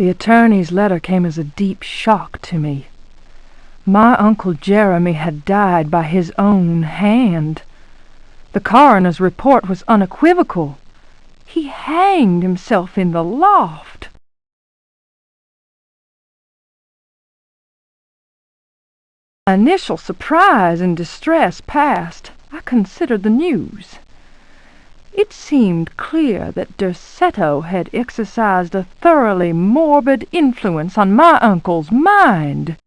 The attorney's letter came as a deep shock to me. My Uncle Jeremy had died by his own hand. The coroner's report was unequivocal. He hanged himself in the loft. Initial surprise and distress past, I considered the news. It seemed clear that Derceto had exercised a thoroughly morbid influence on my uncle's mind.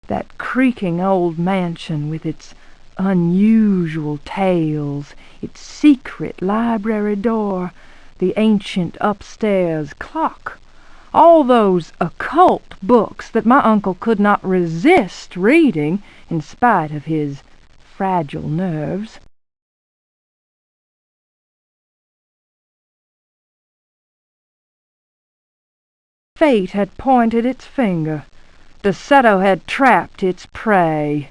That creaking old mansion with its unusual tales, its secret library door, the ancient upstairs clock, all those occult books that my uncle could not resist reading in spite of his fragile nerves. Fate had pointed its finger. Derceto had trapped its prey.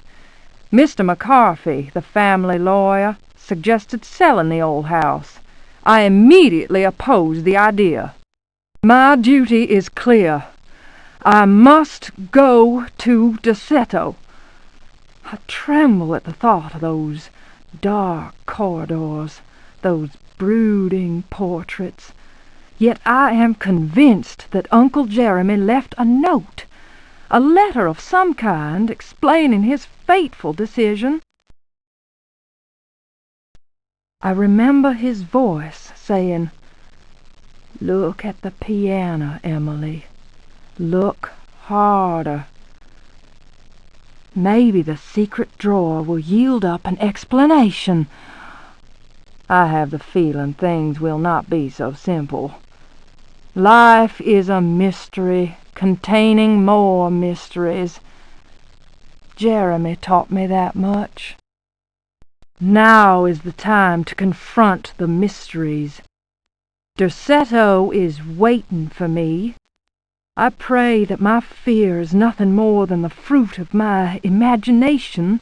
Mr. McCarthy, the family lawyer, suggested selling the old house. I immediately opposed the idea. My duty is clear. I must go to Derceto. I tremble at the thought of those dark corridors, those brooding portraits. Yet I am convinced that Uncle Jeremy left a note, a letter of some kind explaining his fateful decision. I remember his voice saying, "Look at the piano, Emily. Look harder. Maybe the secret drawer will yield up an explanation." I have the feeling things will not be so simple. Life is a mystery containing more mysteries. Jeremy taught me that much. Now is the time to confront the mysteries. Derceto is waiting for me. I pray that my fear is nothing more than the fruit of my imagination.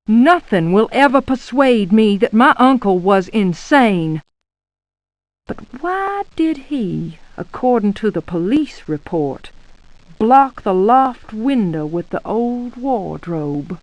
Nothing will ever persuade me that my uncle was insane. But why did he, according to the police report, block the loft window with the old wardrobe?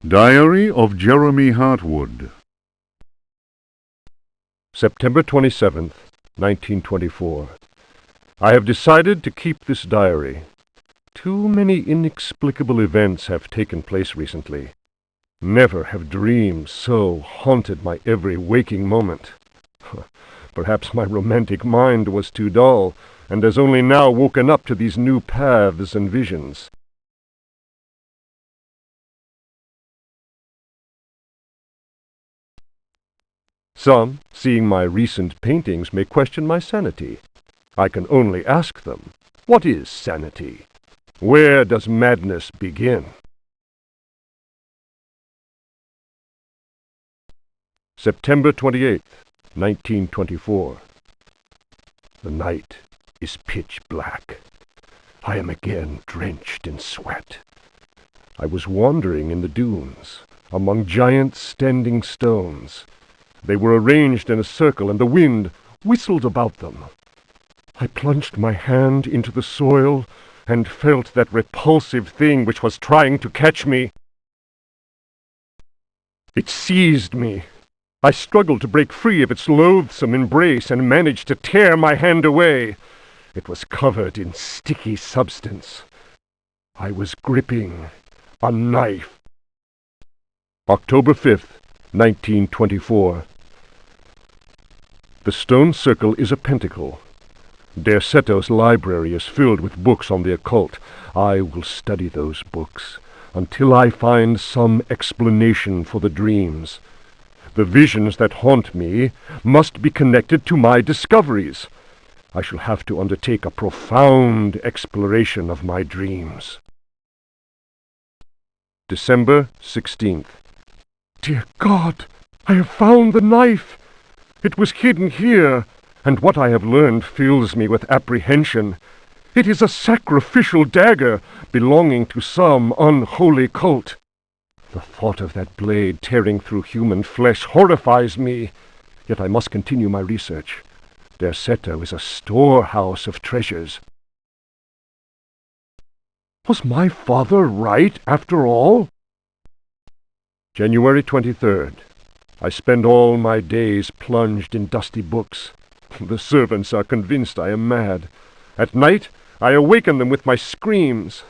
Diary of Jeremy Hartwood. September 27th, 1924. I have decided to keep this diary. Too many inexplicable events have taken place recently. Never have dreams so haunted my every waking moment. Perhaps my romantic mind was too dull, and has only now woken up to these new paths and visions. Some, seeing my recent paintings, may question my sanity. I can only ask them, what is sanity? Where does madness begin? September 28th, 1924. The night is pitch black. I am again drenched in sweat. I was wandering in the dunes, among giant standing stones. They were arranged in a circle, and the wind whistled about them. I plunged my hand into the soil and felt that repulsive thing which was trying to catch me. It seized me. I struggled to break free of its loathsome embrace and managed to tear my hand away. It was covered in sticky substance. I was gripping a knife. October 5th, 1924. The stone circle is a pentacle. Derceto's library is filled with books on the occult. I will study those books until I find some explanation for the dreams. The visions that haunt me must be connected to my discoveries. I shall have to undertake a profound exploration of my dreams. December 16th. Dear God, I have found the knife! It was hidden here, and what I have learned fills me with apprehension. It is a sacrificial dagger belonging to some unholy cult. The thought of that blade tearing through human flesh horrifies me, yet I must continue my research. Derceto is a storehouse of treasures. Was my father right, after all? January 23rd. I spend all my days plunged in dusty books. The servants are convinced I am mad. At night, I awaken them with my screams.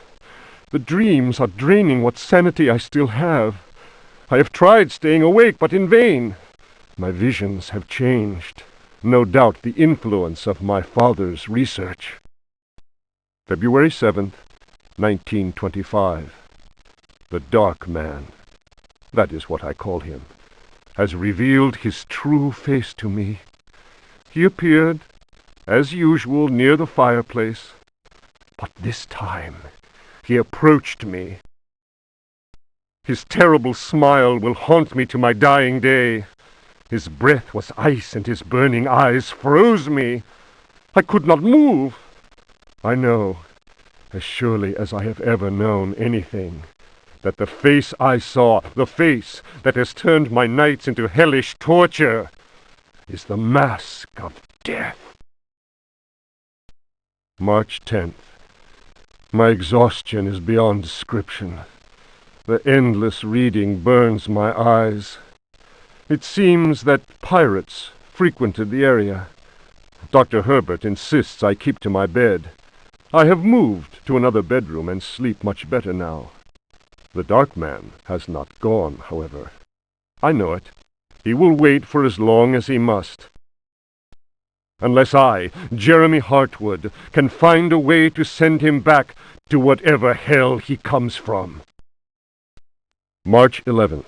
The dreams are draining what sanity I still have. I have tried staying awake, but in vain. My visions have changed. No doubt the influence of my father's research. February 7th, 1925. The Dark Man, that is what I call him, has revealed his true face to me. He appeared, as usual, near the fireplace, but this time he approached me. His terrible smile will haunt me to my dying day. His breath was ice, and his burning eyes froze me. I could not move. I know, as surely as I have ever known anything, that the face I saw, the face that has turned my nights into hellish torture, is the mask of death. March 10th. My exhaustion is beyond description. The endless reading burns my eyes. It seems that pirates frequented the area. Dr. Herbert insists I keep to my bed. I have moved to another bedroom and sleep much better now. The Dark Man has not gone, however. I know it. He will wait for as long as he must. Unless I, Jeremy Hartwood, can find a way to send him back to whatever hell he comes from. March 11th.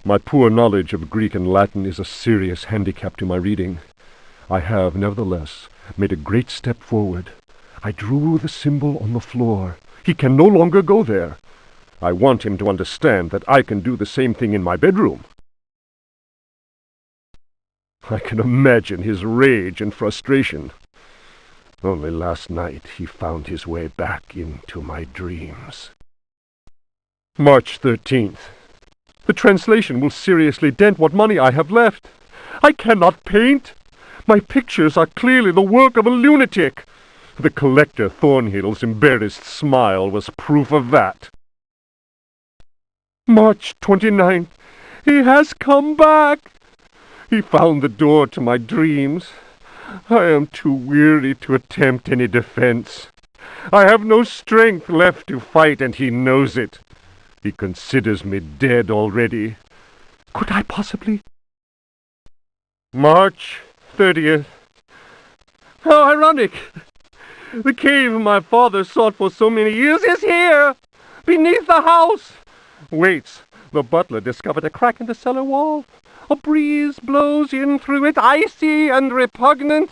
My poor knowledge of Greek and Latin is a serious handicap to my reading. I have, nevertheless, made a great step forward. I drew the symbol on the floor. He can no longer go there. I want him to understand that I can do the same thing in my bedroom. I can imagine his rage and frustration. Only last night he found his way back into my dreams. March 13th. The translation will seriously dent what money I have left. I cannot paint. My pictures are clearly the work of a lunatic. The collector Thornhill's embarrassed smile was proof of that. March 29th. He has come back. He found the door to my dreams. I am too weary to attempt any defense. I have no strength left to fight, and he knows it. He considers me dead already. Could I possibly? March 30th. How ironic! The cave my father sought for so many years is here, beneath the house. Waits. The butler discovered a crack in the cellar wall. A breeze blows in through it, icy and repugnant.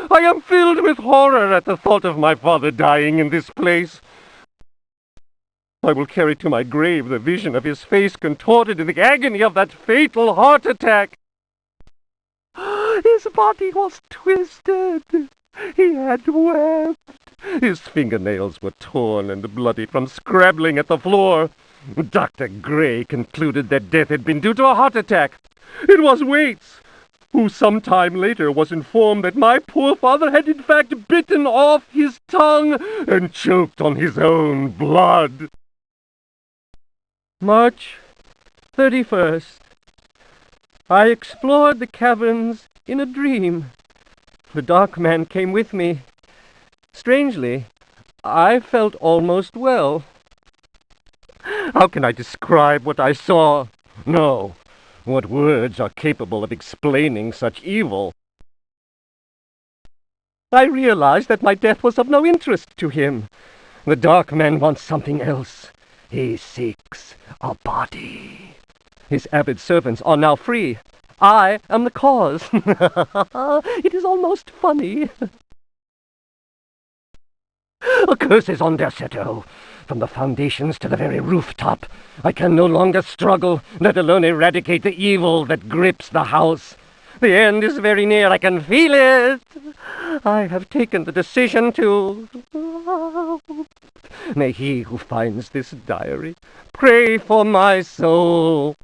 I am filled with horror at the thought of my father dying in this place. I will carry to my grave the vision of his face contorted in the agony of that fatal heart attack. His body was twisted. He had wept. His fingernails were torn and bloody from scrabbling at the floor. Dr. Gray concluded that death had been due to a heart attack. It was Waits, who some time later was informed that my poor father had in fact bitten off his tongue and choked on his own blood. March 31st. I explored the caverns in a dream. The dark man came with me. Strangely, I felt almost well. How can I describe what I saw? No. What words are capable of explaining such evil? I realized that my death was of no interest to him. The dark man wants something else. He seeks a body. His avid servants are now free. I am the cause. It is almost funny. Curses on Derceto! From the foundations to the very rooftop, I can no longer struggle, let alone eradicate the evil that grips the house. The end is very near, I can feel it. I have taken the decision to... May he who finds this diary pray for my soul.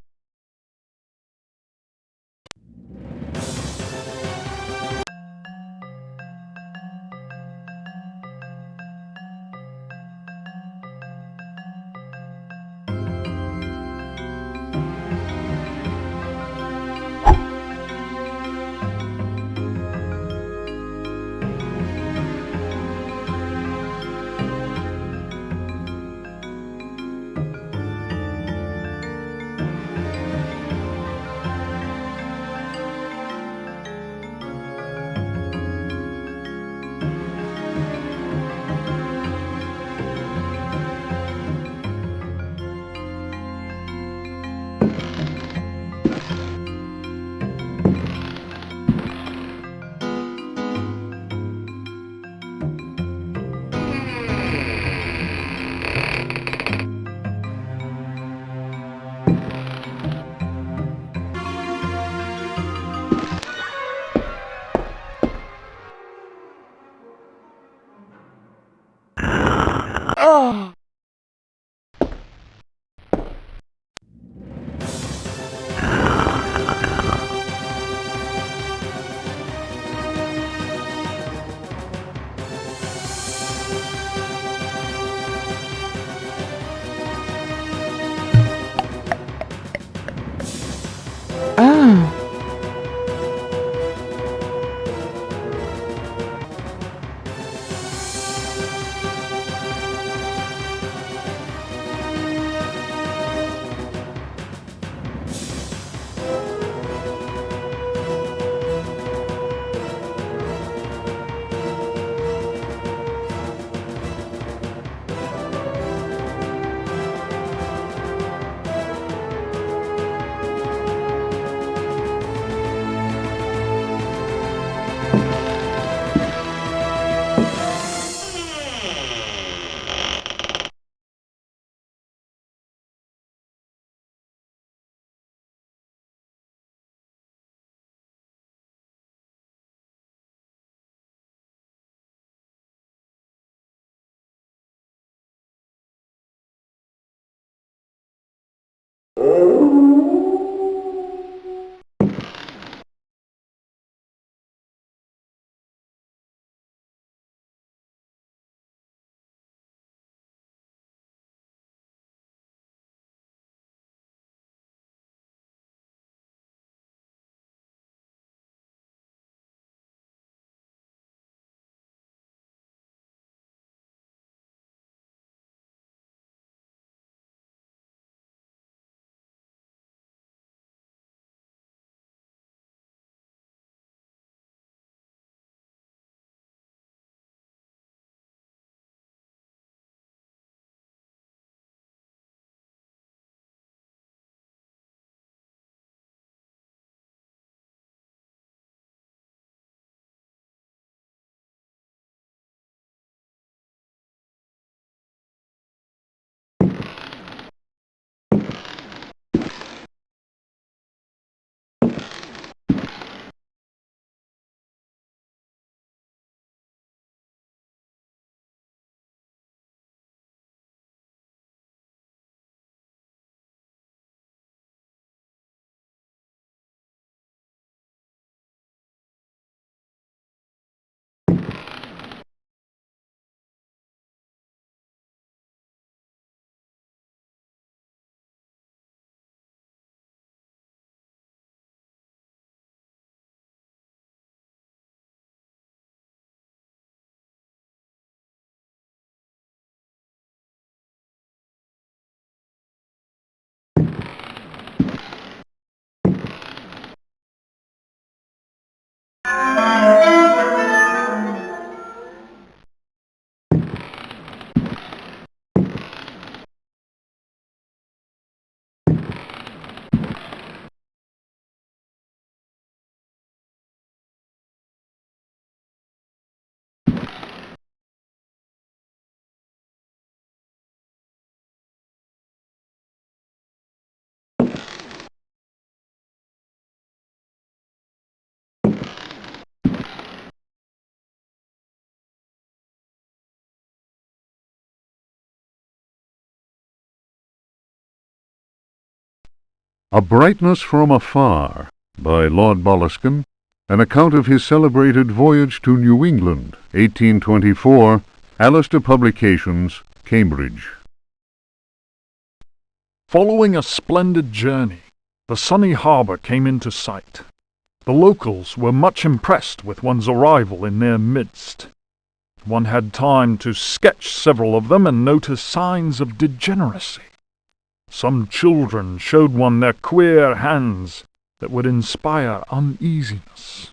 A Brightness from Afar by Lord Boleskine, an account of his celebrated voyage to New England, 1824, Alistair Publications, Cambridge. Following a splendid journey, the sunny harbour came into sight. The locals were much impressed with one's arrival in their midst. One had time to sketch several of them and notice signs of degeneracy. Some children showed one their queer hands that would inspire uneasiness.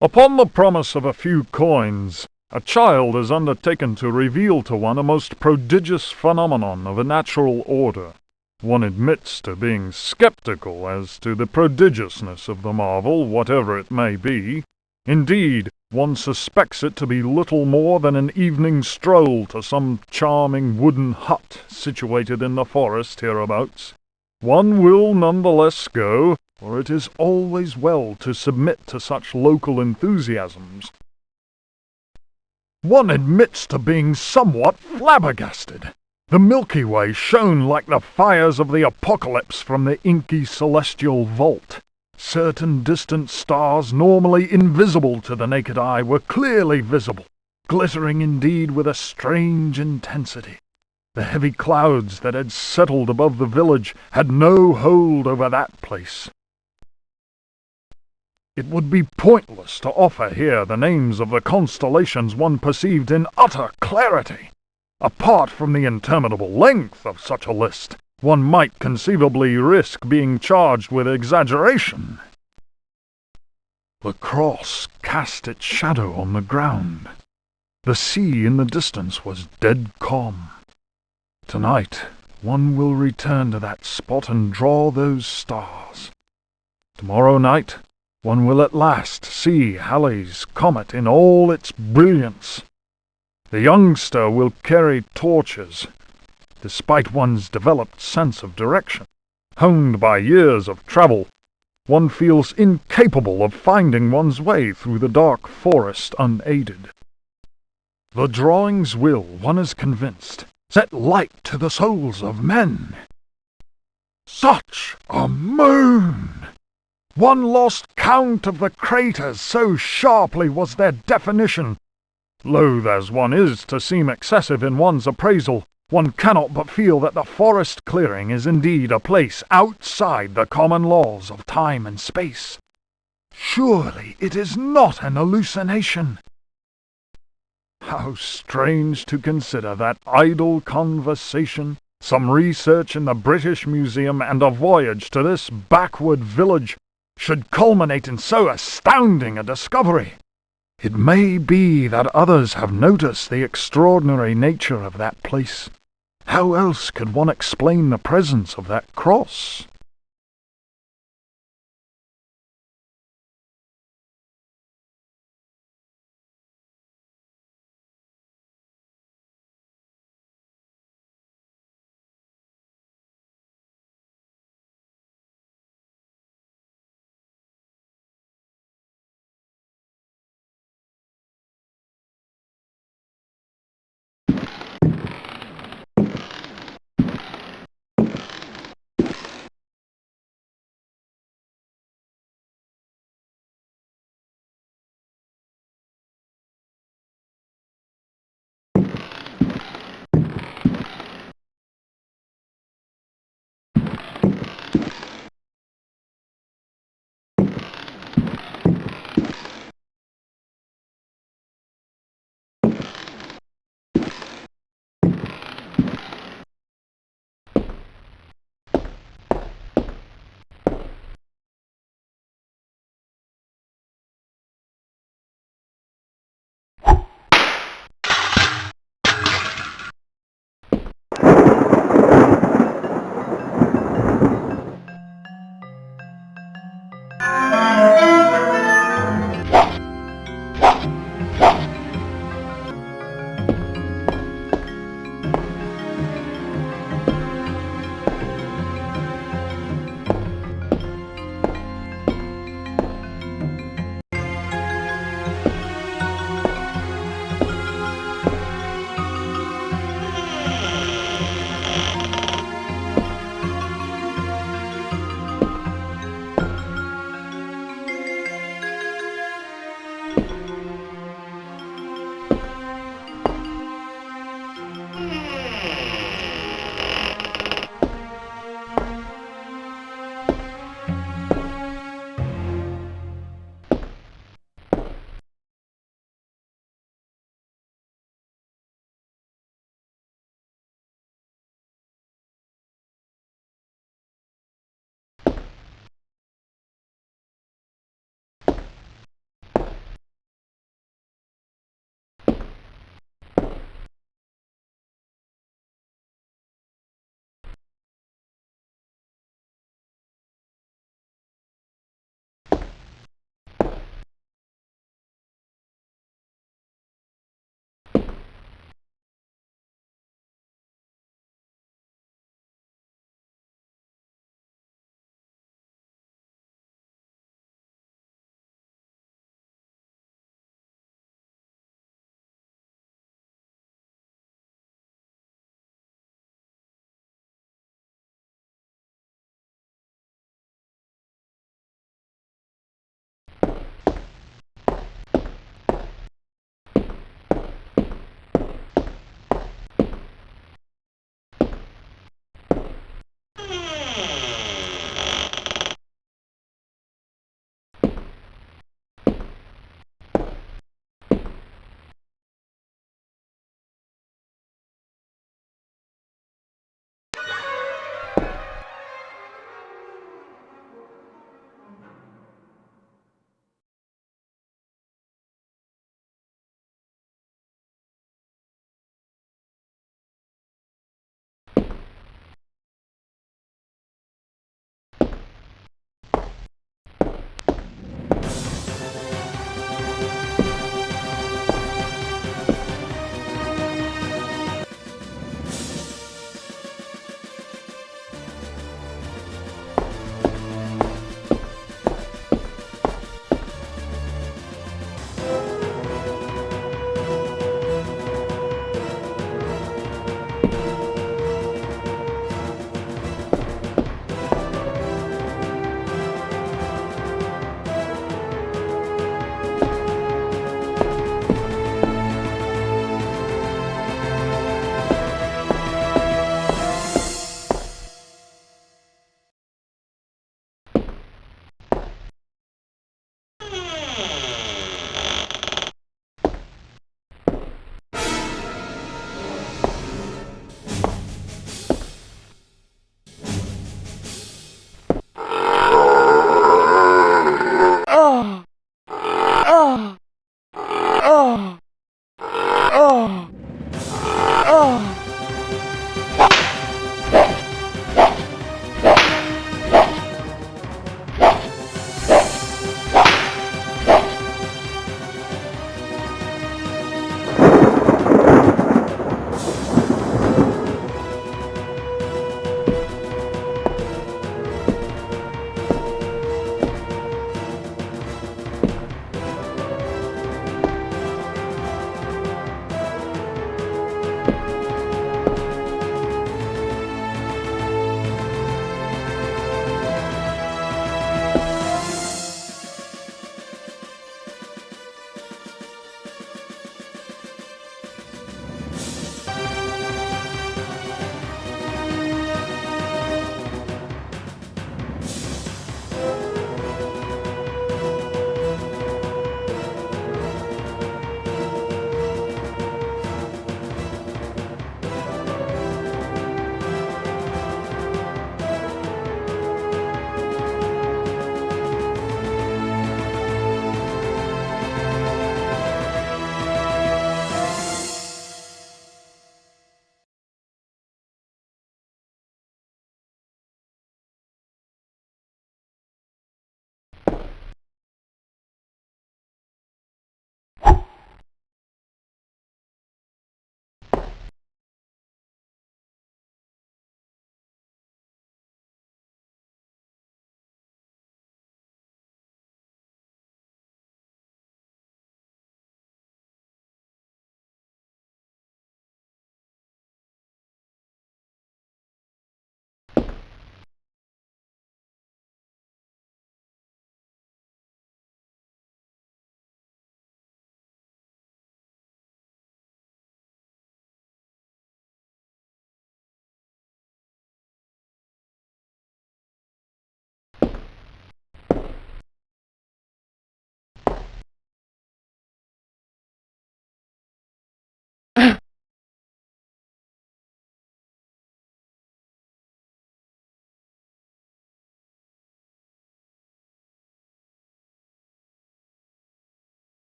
Upon the promise of a few coins, a child is undertaken to reveal to one a most prodigious phenomenon of a natural order. One admits to being skeptical as to the prodigiousness of the marvel, whatever it may be. Indeed, one suspects it to be little more than an evening stroll to some charming wooden hut situated in the forest hereabouts. One will none the less go, for it is always well to submit to such local enthusiasms. One admits to being somewhat flabbergasted. The Milky Way shone like the fires of the apocalypse from the inky celestial vault. Certain distant stars, normally invisible to the naked eye, were clearly visible, glittering indeed with a strange intensity. The heavy clouds that had settled above the village had no hold over that place. It would be pointless to offer here the names of the constellations one perceived in utter clarity. Apart from the interminable length of such a list, one might conceivably risk being charged with exaggeration. The cross cast its shadow on the ground. The sea in the distance was dead calm. Tonight, one will return to that spot and draw those stars. Tomorrow night, one will at last see Halley's comet in all its brilliance. The youngster will carry torches, despite one's developed sense of direction. Honed by years of travel, one feels incapable of finding one's way through the dark forest unaided. The drawings will, one is convinced, set light to the souls of men. Such a moon! One lost count of the craters, so sharply was their definition. Loath as one is to seem excessive in one's appraisal, one cannot but feel that the forest clearing is indeed a place outside the common laws of time and space. Surely it is not an hallucination. How strange to consider that idle conversation, some research in the British Museum, and a voyage to this backward village should culminate in so astounding a discovery. It may be that others have noticed the extraordinary nature of that place. How else could one explain the presence of that cross? Oh!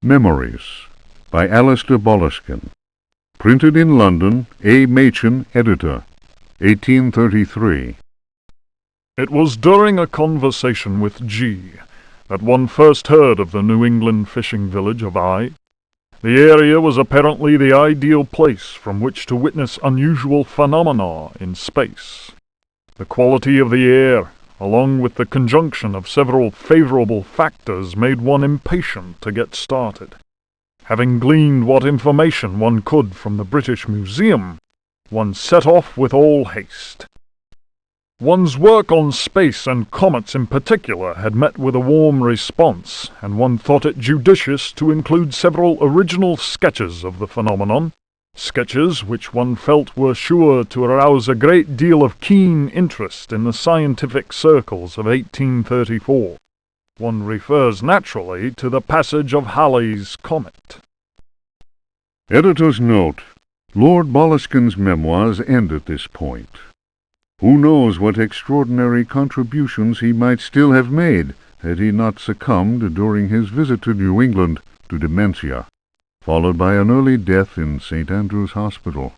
Memories by Alistair Boleskine. Printed in London, A. Machin, editor, 1833. It was during a conversation with G that one first heard of the New England fishing village of Eye. The area was apparently the ideal place from which to witness unusual phenomena in space. The quality of the air, along with the conjunction of several favorable factors, made one impatient to get started. Having gleaned what information one could from the British Museum, one set off with all haste. One's work on space and comets in particular had met with a warm response, and one thought it judicious to include several original sketches of the phenomenon, sketches which one felt were sure to arouse a great deal of keen interest in the scientific circles of 1834. One refers naturally to the passage of Halley's comet. Editor's note: Lord Boleskine's memoirs end at this point. Who knows what extraordinary contributions he might still have made had he not succumbed during his visit to New England to dementia, followed by an early death in St. Andrew's Hospital.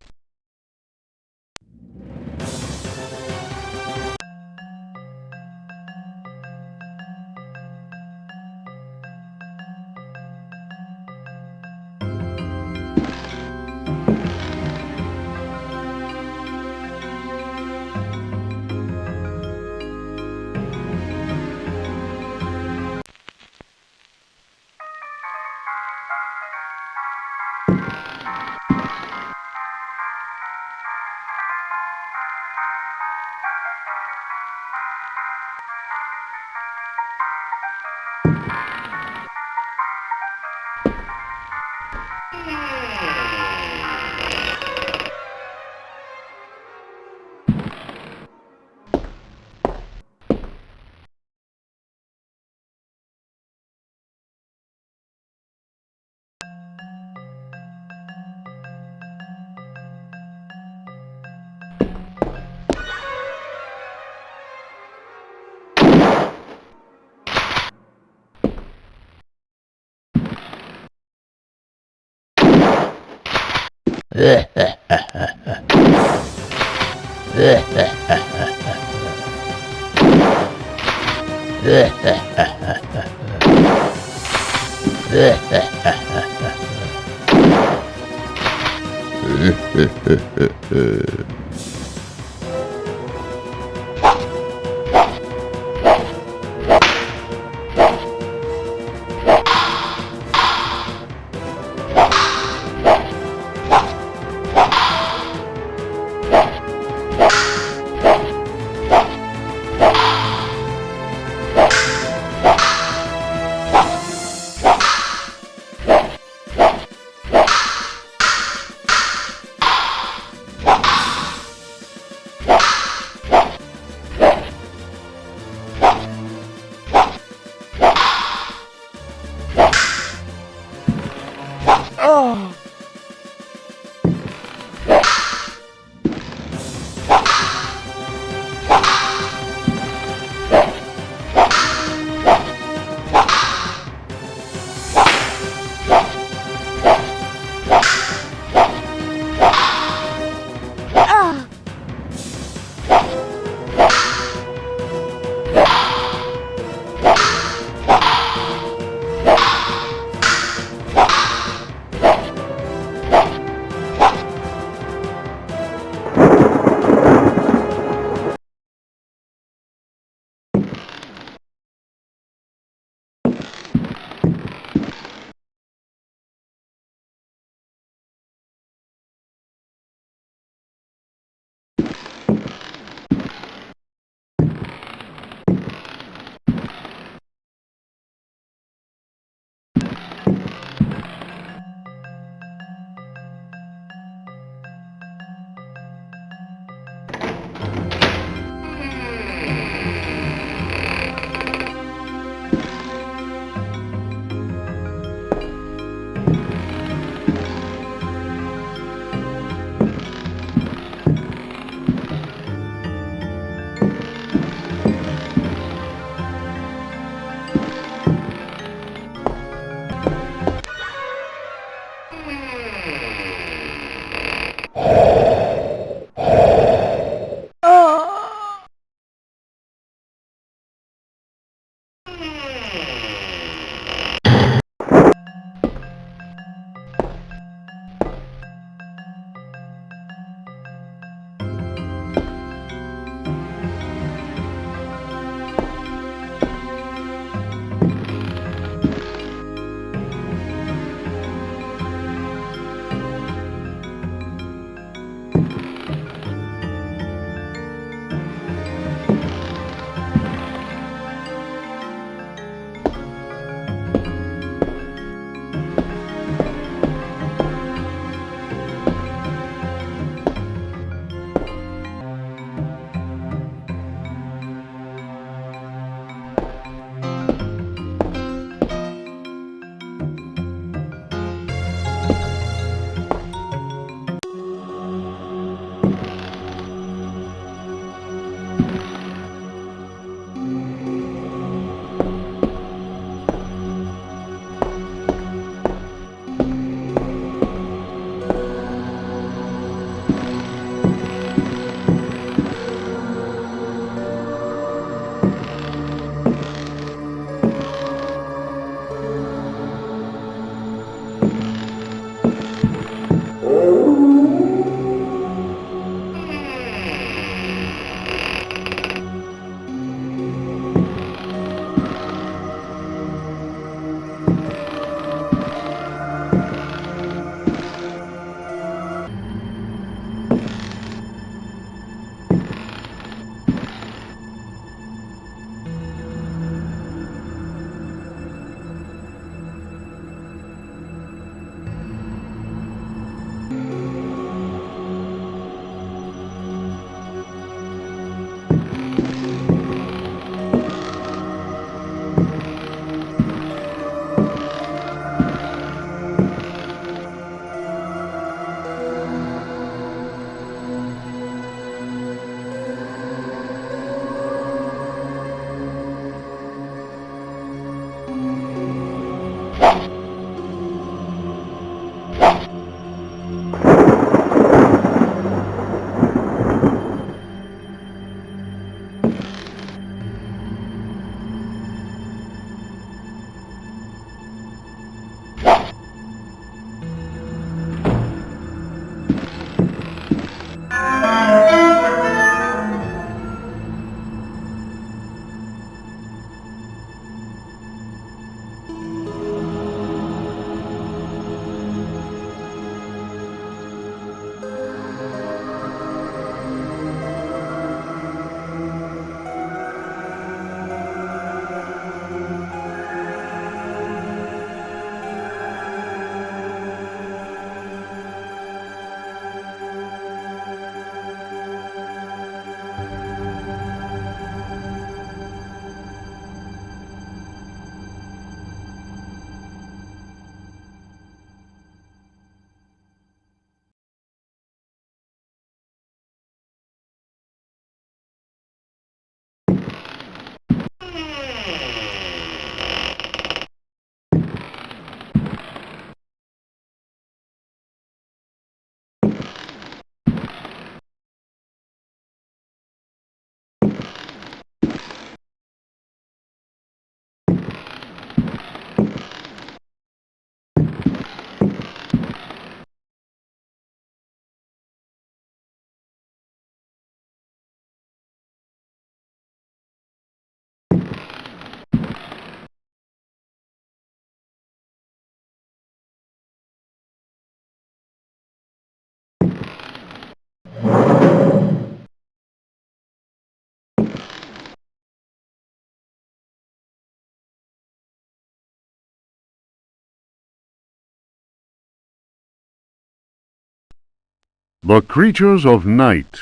The Creatures of Night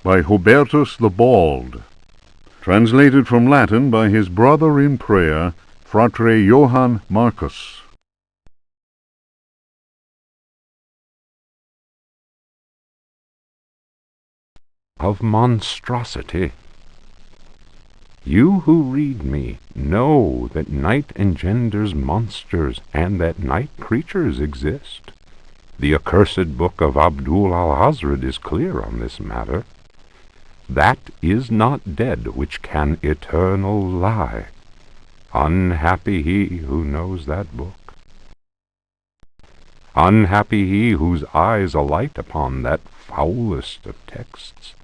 by Hubertus the Bald. Translated from Latin by his brother in prayer, Fratre Johann Marcus. Of monstrosity. You who read me know that night engenders monsters, and that night creatures exist. The accursed book of Abdul al-Hazred is clear on this matter. That is not dead which can eternal lie. Unhappy he who knows that book. Unhappy he whose eyes alight upon that foulest of texts.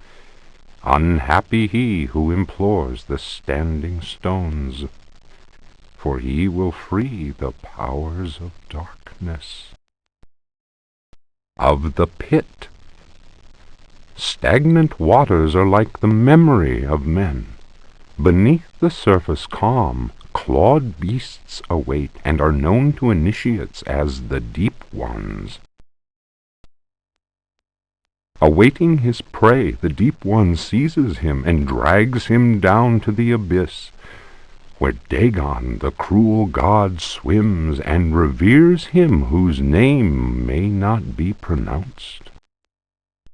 Unhappy he who implores the standing stones, for he will free the powers of darkness. Of the pit. Stagnant waters are like the memory of men. Beneath the surface calm, clawed beasts await, and are known to initiates as the deep ones. Awaiting his prey, the deep one seizes him and drags him down to the abyss, where Dagon, the cruel god, swims and reveres him whose name may not be pronounced.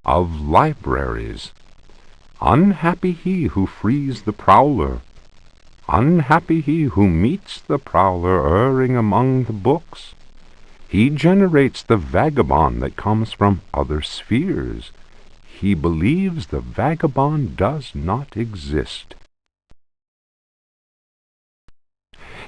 Of libraries. Unhappy he who frees the prowler. Unhappy he who meets the prowler erring among the books. He generates the vagabond that comes from other spheres. He believes the vagabond does not exist.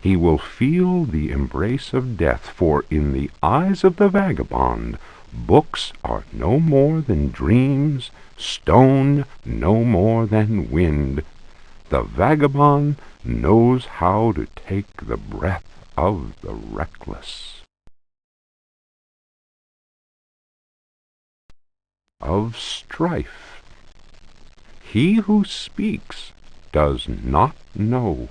He will feel the embrace of death, for in the eyes of the vagabond, books are no more than dreams, stone no more than wind. The vagabond knows how to take the breath of the reckless. Of strife. He who speaks does not know,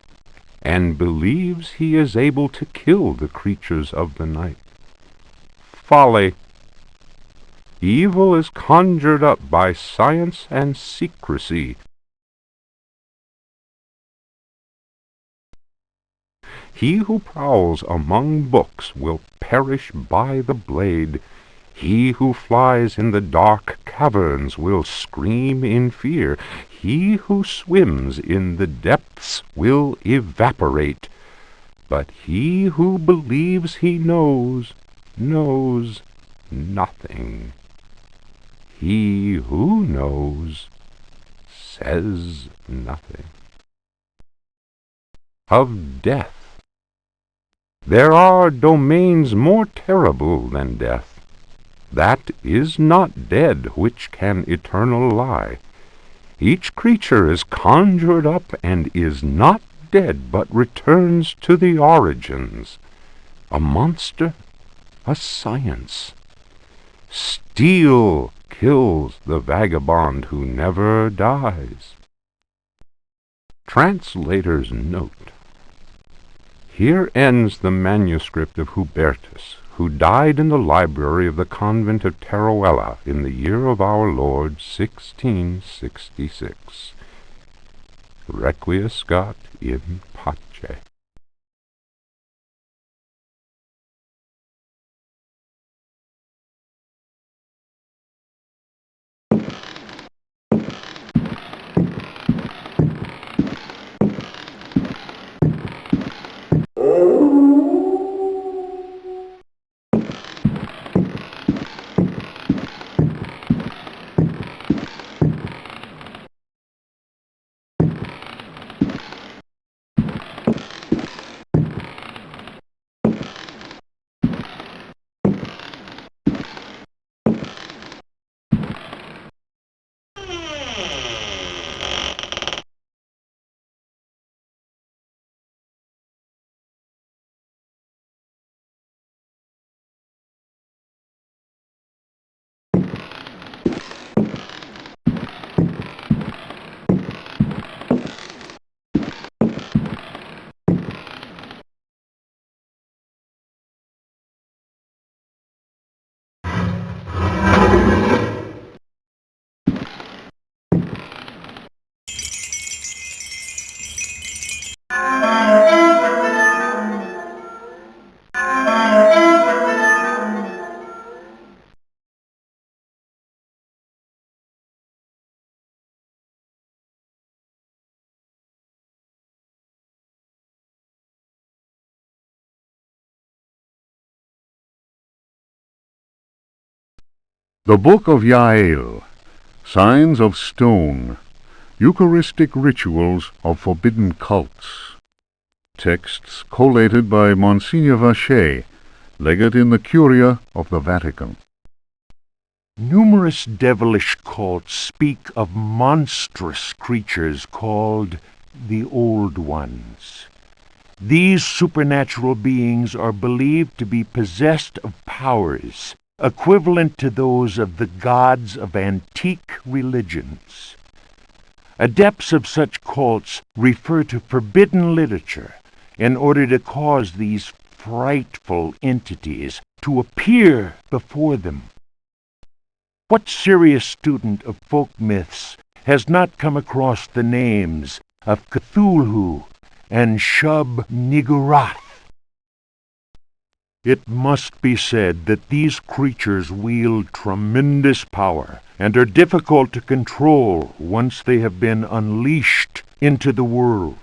and believes he is able to kill the creatures of the night. Folly. Evil is conjured up by science and secrecy. He who prowls among books will perish by the blade. He who flies in the dark caverns will scream in fear. He who swims in the depths will evaporate. But he who believes he knows nothing. He who knows says nothing. Of death. There are domains more terrible than death. That is not dead which can eternal lie. Each creature is conjured up and is not dead, but returns to the origins. A monster, a science. Steel kills the vagabond who never dies. Translator's note. Here ends the manuscript of Hubertus, who died in the library of the convent of Teruel in the year of our Lord 1666. Requiescat in pace. The Book of Yael, Signs of Stone, Eucharistic Rituals of Forbidden Cults. Texts collated by Monsignor Vacher, legate in the Curia of the Vatican. Numerous devilish cults speak of monstrous creatures called the Old Ones. These supernatural beings are believed to be possessed of powers equivalent to those of the gods of antique religions. Adepts of such cults refer to forbidden literature in order to cause these frightful entities to appear before them. What serious student of folk myths has not come across the names of Cthulhu and Shub-Niggurath? It must be said that these creatures wield tremendous power and are difficult to control once they have been unleashed into the world.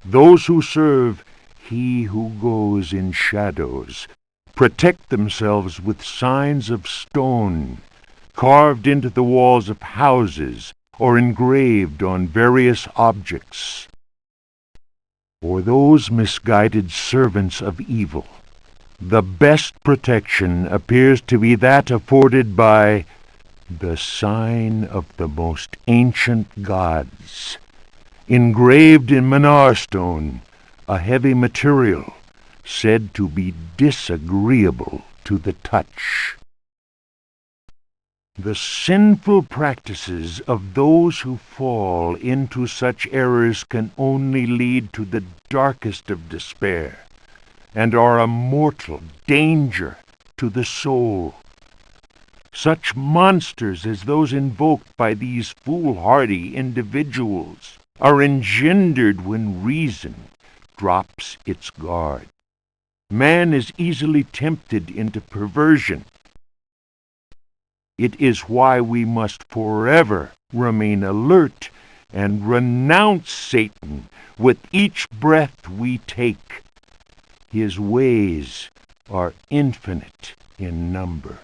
Those who serve He who goes in shadows protect themselves with signs of stone, carved into the walls of houses or engraved on various objects. For those misguided servants of evil, the best protection appears to be that afforded by the sign of the most ancient gods, engraved in Manar stone, a heavy material said to be disagreeable to the touch. The sinful practices of those who fall into such errors can only lead to the darkest of despair, and are a mortal danger to the soul. Such monsters as those invoked by these foolhardy individuals are engendered when reason drops its guard. Man is easily tempted into perversion. It is why we must forever remain alert and renounce Satan with each breath we take. His ways are infinite in number.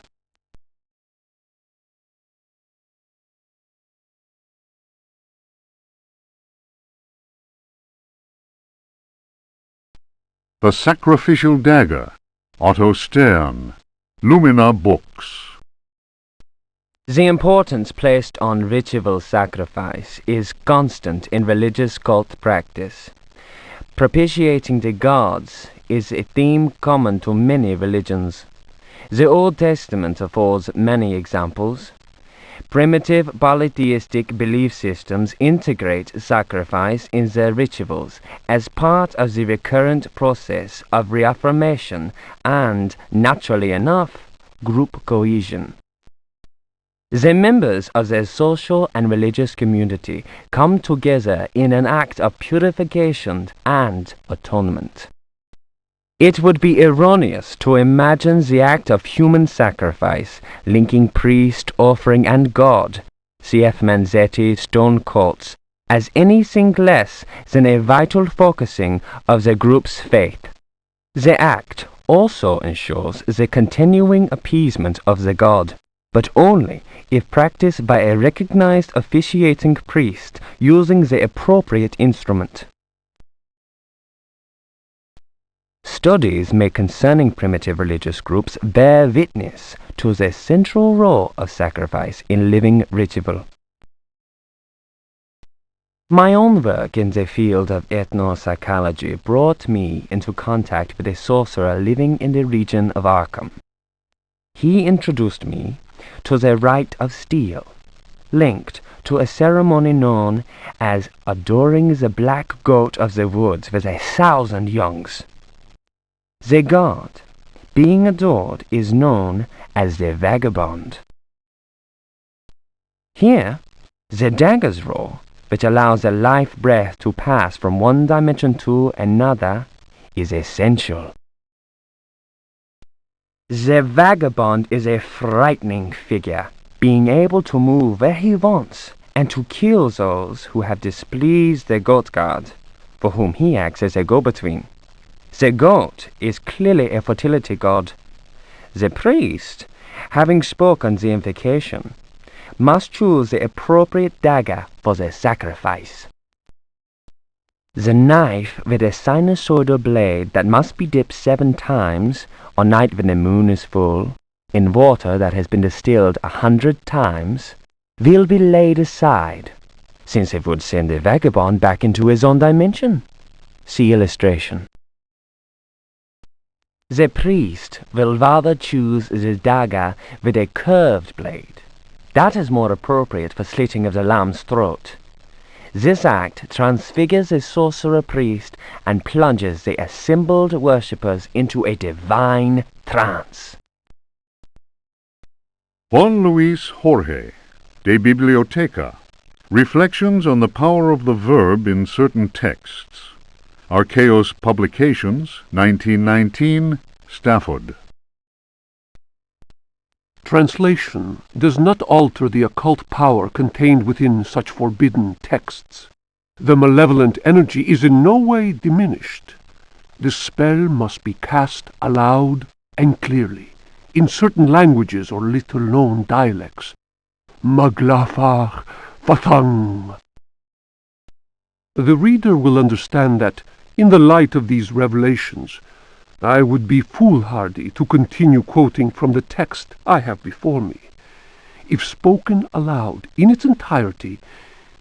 The Sacrificial Dagger, Otto Stern, Lumina Books. The importance placed on ritual sacrifice is constant in religious cult practice. Propitiating the gods is a theme common to many religions. The Old Testament affords many examples. Primitive polytheistic belief systems integrate sacrifice in their rituals as part of the recurrent process of reaffirmation and, naturally enough, group cohesion. The members of their social and religious community come together in an act of purification and atonement. It would be erroneous to imagine the act of human sacrifice linking priest, offering, and God, C.F. Manzetti, stone cults, as anything less than a vital focusing of the group's faith. The act also ensures the continuing appeasement of the god, but only if practiced by a recognized officiating priest using the appropriate instrument. Studies made concerning primitive religious groups bear witness to the central role of sacrifice in living ritual. My own work in the field of ethnopsychology brought me into contact with a sorcerer living in the region of Arkham. He introduced me to the rite of steel, linked to a ceremony known as adoring the black goat of the woods with 1,000 youngs. The god being adored is known as the vagabond. Here, the dagger's role, which allows the life breath to pass from one dimension to another, is essential. The vagabond is a frightening figure, being able to move where he wants and to kill those who have displeased the goat god, for whom he acts as a go-between. The goat is clearly a fertility god. The priest, having spoken the invocation, must choose the appropriate dagger for the sacrifice. The knife with a sinusoidal blade that must be dipped 7 times, on night when the moon is full, in water that has been distilled 100 times, will be laid aside, since it would send the vagabond back into his own dimension. See illustration. The priest will rather choose the dagger with a curved blade. That is more appropriate for slitting of the lamb's throat. This act transfigures the sorcerer priest and plunges the assembled worshippers into a divine trance. Juan Luis Jorge, De Bibliotheca. Reflections on the power of the verb in certain texts. Archaeos Publications, 1919, Stafford. Translation does not alter the occult power contained within such forbidden texts. The malevolent energy is in no way diminished. The spell must be cast aloud and clearly, in certain languages or little-known dialects. Maglafar Fathang. The reader will understand that, in the light of these revelations, I would be foolhardy to continue quoting from the text I have before me. If spoken aloud in its entirety,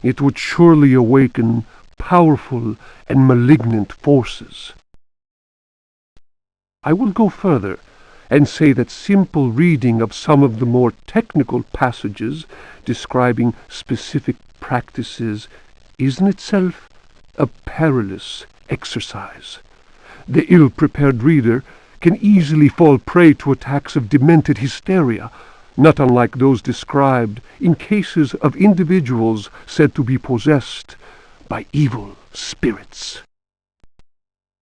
it would surely awaken powerful and malignant forces. I will go further and say that simple reading of some of the more technical passages describing specific practices is in itself a perilous exercise. The ill-prepared reader can easily fall prey to attacks of demented hysteria, not unlike those described in cases of individuals said to be possessed by evil spirits.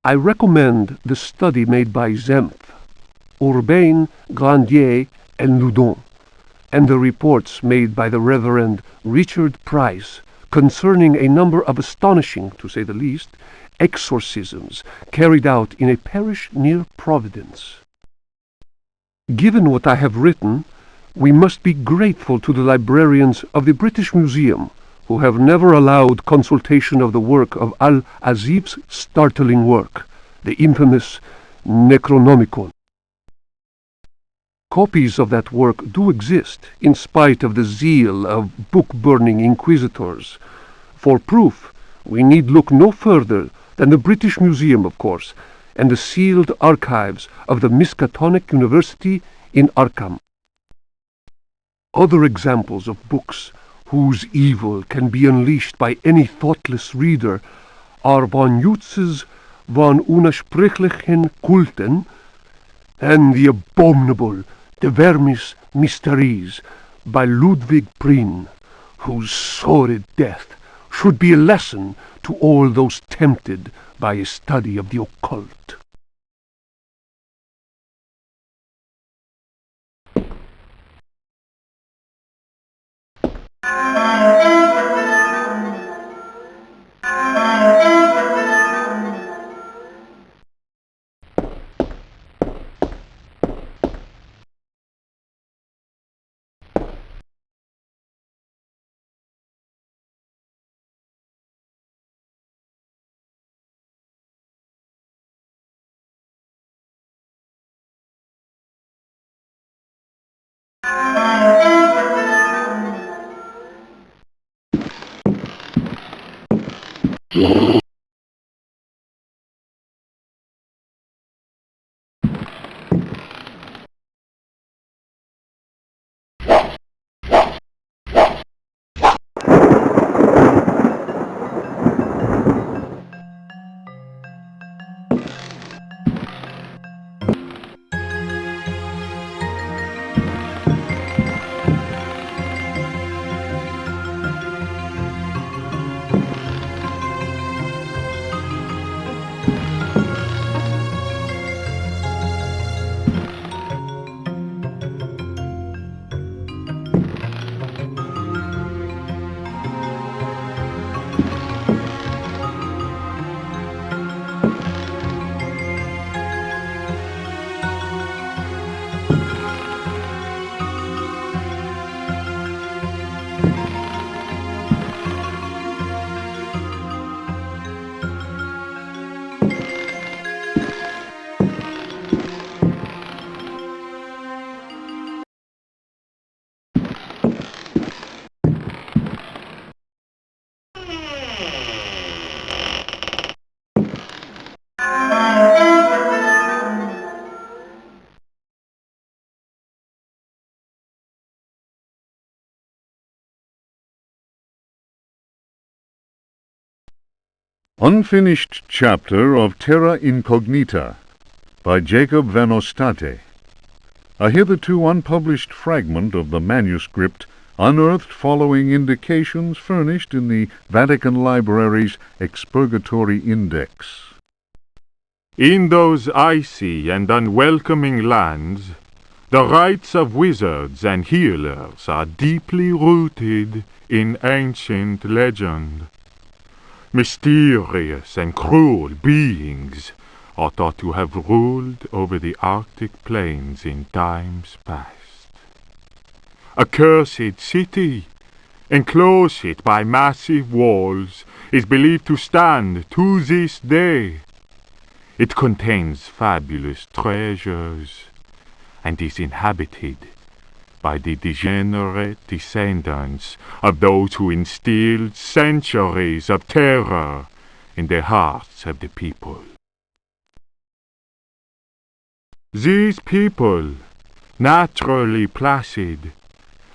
I recommend the study made by Zempf, Urbain, Grandier, and Loudon, and the reports made by the Reverend Richard Price concerning a number of astonishing, to say the least, exorcisms carried out in a parish near Providence. Given what I have written, we must be grateful to the librarians of the British Museum, who have never allowed consultation of the work of Al-Azib's startling work, the infamous Necronomicon. Copies of that work do exist, in spite of the zeal of book-burning inquisitors. For proof, we need look no further than the British Museum, of course, and the sealed archives of the Miskatonic University in Arkham. Other examples of books whose evil can be unleashed by any thoughtless reader are von Jutz's von Unersprechlichen Kulten and the abominable De Vermis Mysteries by Ludwig Prien, whose sordid death should be a lesson to all those tempted by a study of the occult. Unfinished Chapter of Terra Incognita by Jacob van Ostade. A hitherto unpublished fragment of the manuscript unearthed following indications furnished in the Vatican Library's Expurgatory Index. In those icy and unwelcoming lands, the rites of wizards and healers are deeply rooted in ancient legend. Mysterious and cruel beings are thought to have ruled over the Arctic plains in times past. A cursed city, enclosed by massive walls, is believed to stand to this day. It contains fabulous treasures and is inhabited by the degenerate descendants of those who instilled centuries of terror in the hearts of the people. These people, naturally placid,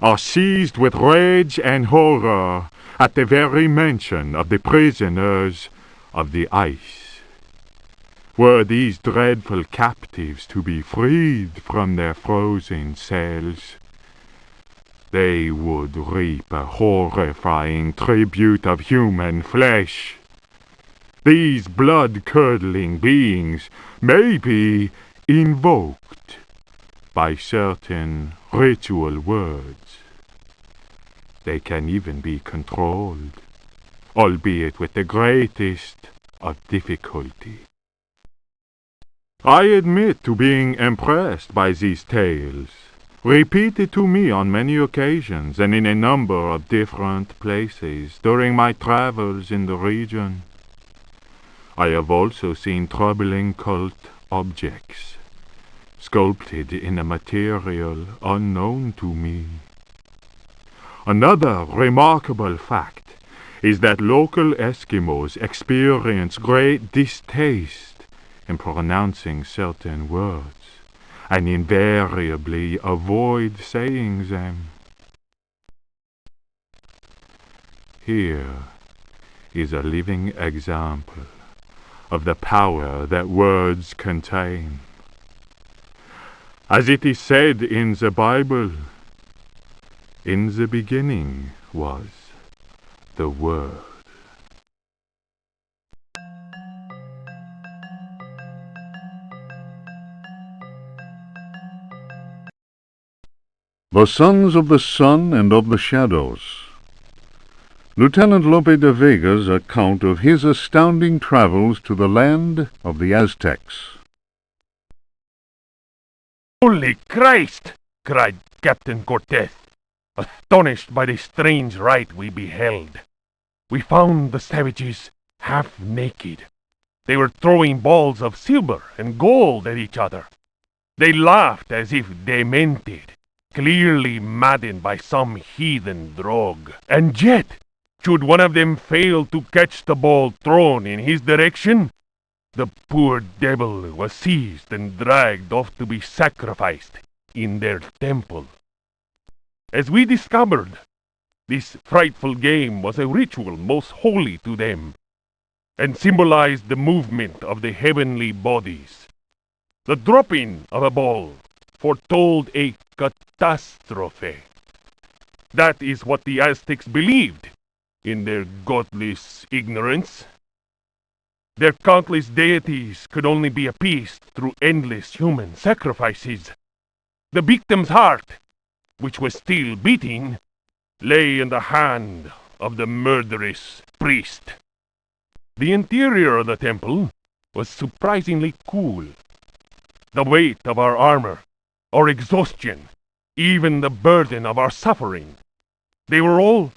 are seized with rage and horror at the very mention of the prisoners of the ice. Were these dreadful captives to be freed from their frozen cells, they would reap a horrifying tribute of human flesh. These blood-curdling beings may be invoked by certain ritual words. They can even be controlled, albeit with the greatest of difficulty. I admit to being impressed by these tales, repeated to me on many occasions and in a number of different places during my travels in the region. I have also seen troubling cult objects, sculpted in a material unknown to me. Another remarkable fact is that local Eskimos experience great distaste in pronouncing certain words, and invariably avoid saying them. Here is a living example of the power that words contain. As it is said in the Bible, in the beginning was the Word. The Sons of the Sun and of the Shadows. Lieutenant Lope de Vega's account of his astounding travels to the land of the Aztecs. "Holy Christ!" cried Captain Cortez, astonished by the strange rite we beheld. We found the savages half naked. They were throwing balls of silver and gold at each other. They laughed as if demented, clearly maddened by some heathen drug. And yet, should one of them fail to catch the ball thrown in his direction, the poor devil was seized and dragged off to be sacrificed in their temple. As we discovered, this frightful game was a ritual most holy to them, and symbolized the movement of the heavenly bodies. The dropping of a ball foretold a catastrophe. That is what the Aztecs believed in their godless ignorance. Their countless deities could only be appeased through endless human sacrifices. The victim's heart, which was still beating, lay in the hand of the murderous priest. The interior of the temple was surprisingly cool. The weight of our armor, our exhaustion, even the burden of our suffering, they were all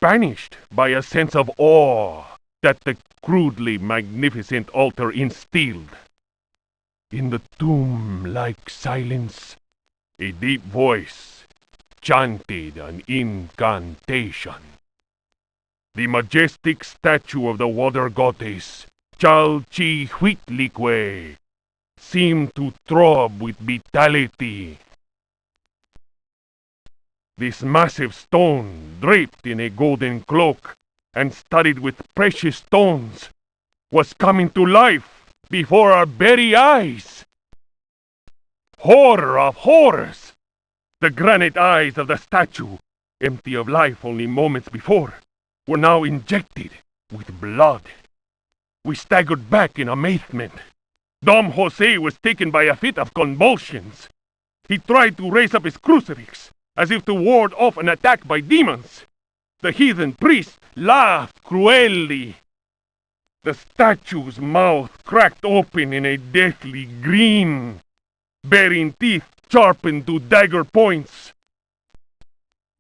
banished by a sense of awe that the crudely magnificent altar instilled. In the tomb-like silence, a deep voice chanted an incantation. The majestic statue of the water goddess, Chalchihuitlicue, seemed to throb with vitality. This massive stone, draped in a golden cloak and studded with precious stones, was coming to life before our very eyes. Horror of horrors! The granite eyes of the statue, empty of life only moments before, were now injected with blood. We staggered back in amazement. Dom Jose was taken by a fit of convulsions. He tried to raise up his crucifix, as if to ward off an attack by demons. The heathen priest laughed cruelly. The statue's mouth cracked open in a deathly grin, bearing teeth sharpened to dagger points.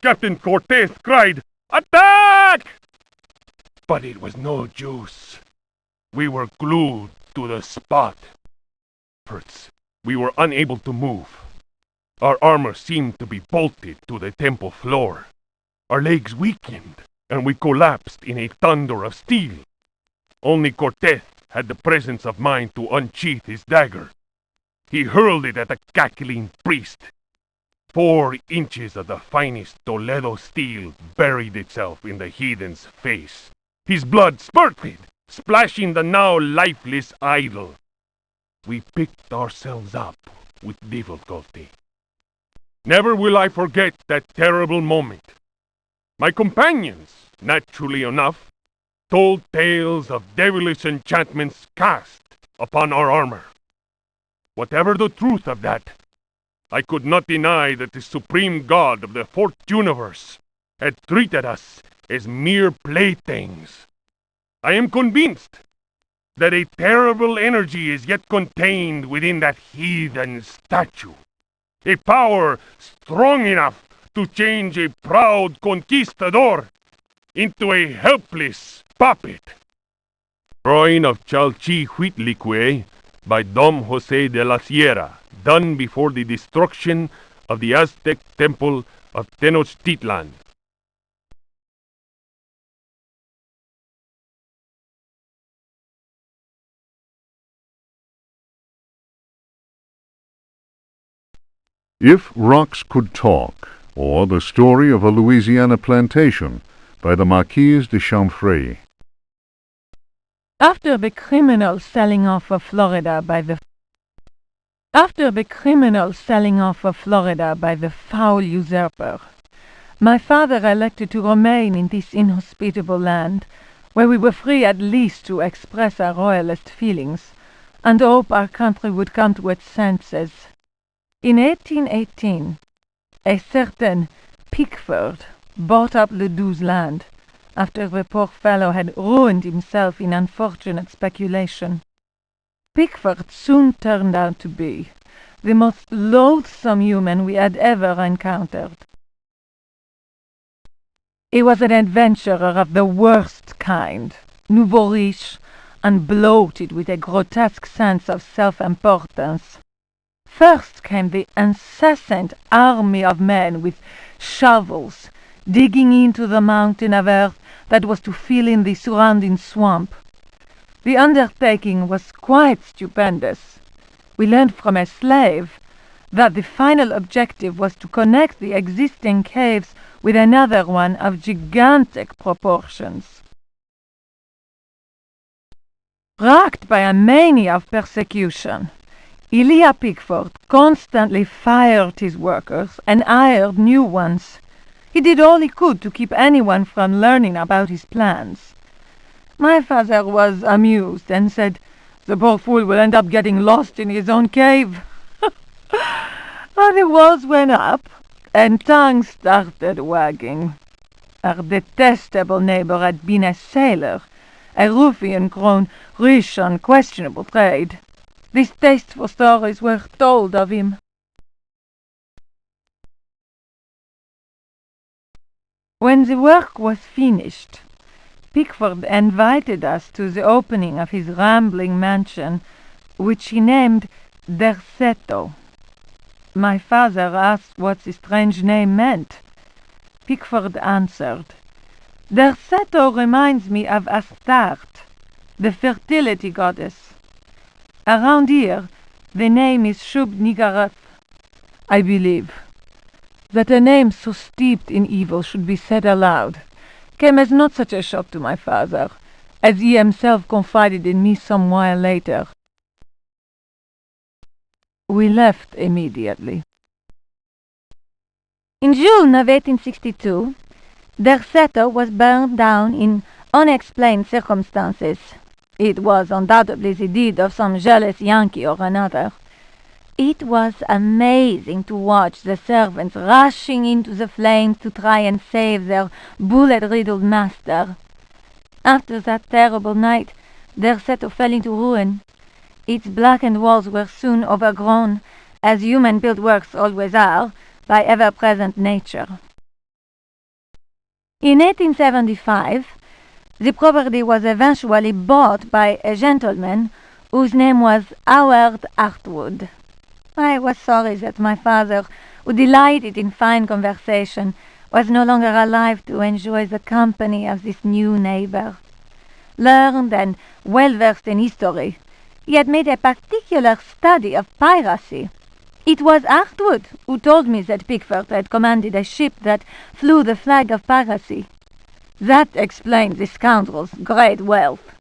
Captain Cortez cried, "Attack!" But it was no use. We were glued to the spot. First, we were unable to move. Our armor seemed to be bolted to the temple floor. Our legs weakened, and we collapsed in a thunder of steel. Only Cortez had the presence of mind to unsheath his dagger. He hurled it at the cackling priest. 4 inches of the finest Toledo steel buried itself in the heathen's face. His blood spurted, splashing the now lifeless idol. We picked ourselves up with difficulty. Never will I forget that terrible moment. My companions, naturally enough, told tales of devilish enchantments cast upon our armor. Whatever the truth of that, I could not deny that the supreme god of the fourth universe had treated us as mere playthings. I am convinced that a terrible energy is yet contained within that heathen statue. A power strong enough to change a proud conquistador into a helpless puppet. Drawing of Chalchihuitlicue by Dom Jose de la Sierra, done before the destruction of the Aztec temple of Tenochtitlan. If Rocks Could Talk, or The Story of a Louisiana Plantation, by the Marquise de Chamfray. After the criminal selling off of Florida by the foul usurper, my father elected to remain in this inhospitable land, where we were free at least to express our royalist feelings, and hope our country would come to its senses. In 1818, a certain Pickford bought up Ledoux's land, after the poor fellow had ruined himself in unfortunate speculation. Pickford soon turned out to be the most loathsome human we had ever encountered. He was an adventurer of the worst kind, nouveau riche, and bloated with a grotesque sense of self-importance. First came the incessant army of men with shovels, digging into the mountain of earth that was to fill in the surrounding swamp. The undertaking was quite stupendous. We learned from a slave that the final objective was to connect the existing caves with another one of gigantic proportions. Racked by a mania of persecution, Elia Pickford constantly fired his workers and hired new ones. He did all he could to keep anyone from learning about his plans. My father was amused and said, "The poor fool will end up getting lost in his own cave." And the walls went up, and tongues started wagging. Our detestable neighbor had been a sailor, a ruffian grown rich on questionable trade. Distasteful stories were told of him. When the work was finished, Pickford invited us to the opening of his rambling mansion, which he named Derceto. My father asked what the strange name meant. Pickford answered, "Derceto reminds me of Astarte, the fertility goddess. Around here, the name is Shub-Niggurath, I believe." That a name so steeped in evil should be said aloud came as not such a shock to my father, as he himself confided in me some while later. We left immediately. In June of 1862, Derceto was burned down in unexplained circumstances. It was undoubtedly the deed of some jealous Yankee or another. It was amazing to watch the servants rushing into the flames to try and save their bullet-riddled master. After that terrible night, Derceto fell into ruin. Its blackened walls were soon overgrown, as human-built works always are, by ever-present nature. In 1875, the property was eventually bought by a gentleman whose name was Howard Artwood. I was sorry that my father, who delighted in fine conversation, was no longer alive to enjoy the company of this new neighbor. Learned and well-versed in history, he had made a particular study of piracy. It was Artwood who told me that Pickford had commanded a ship that flew the flag of piracy. That explained the scoundrel's great wealth.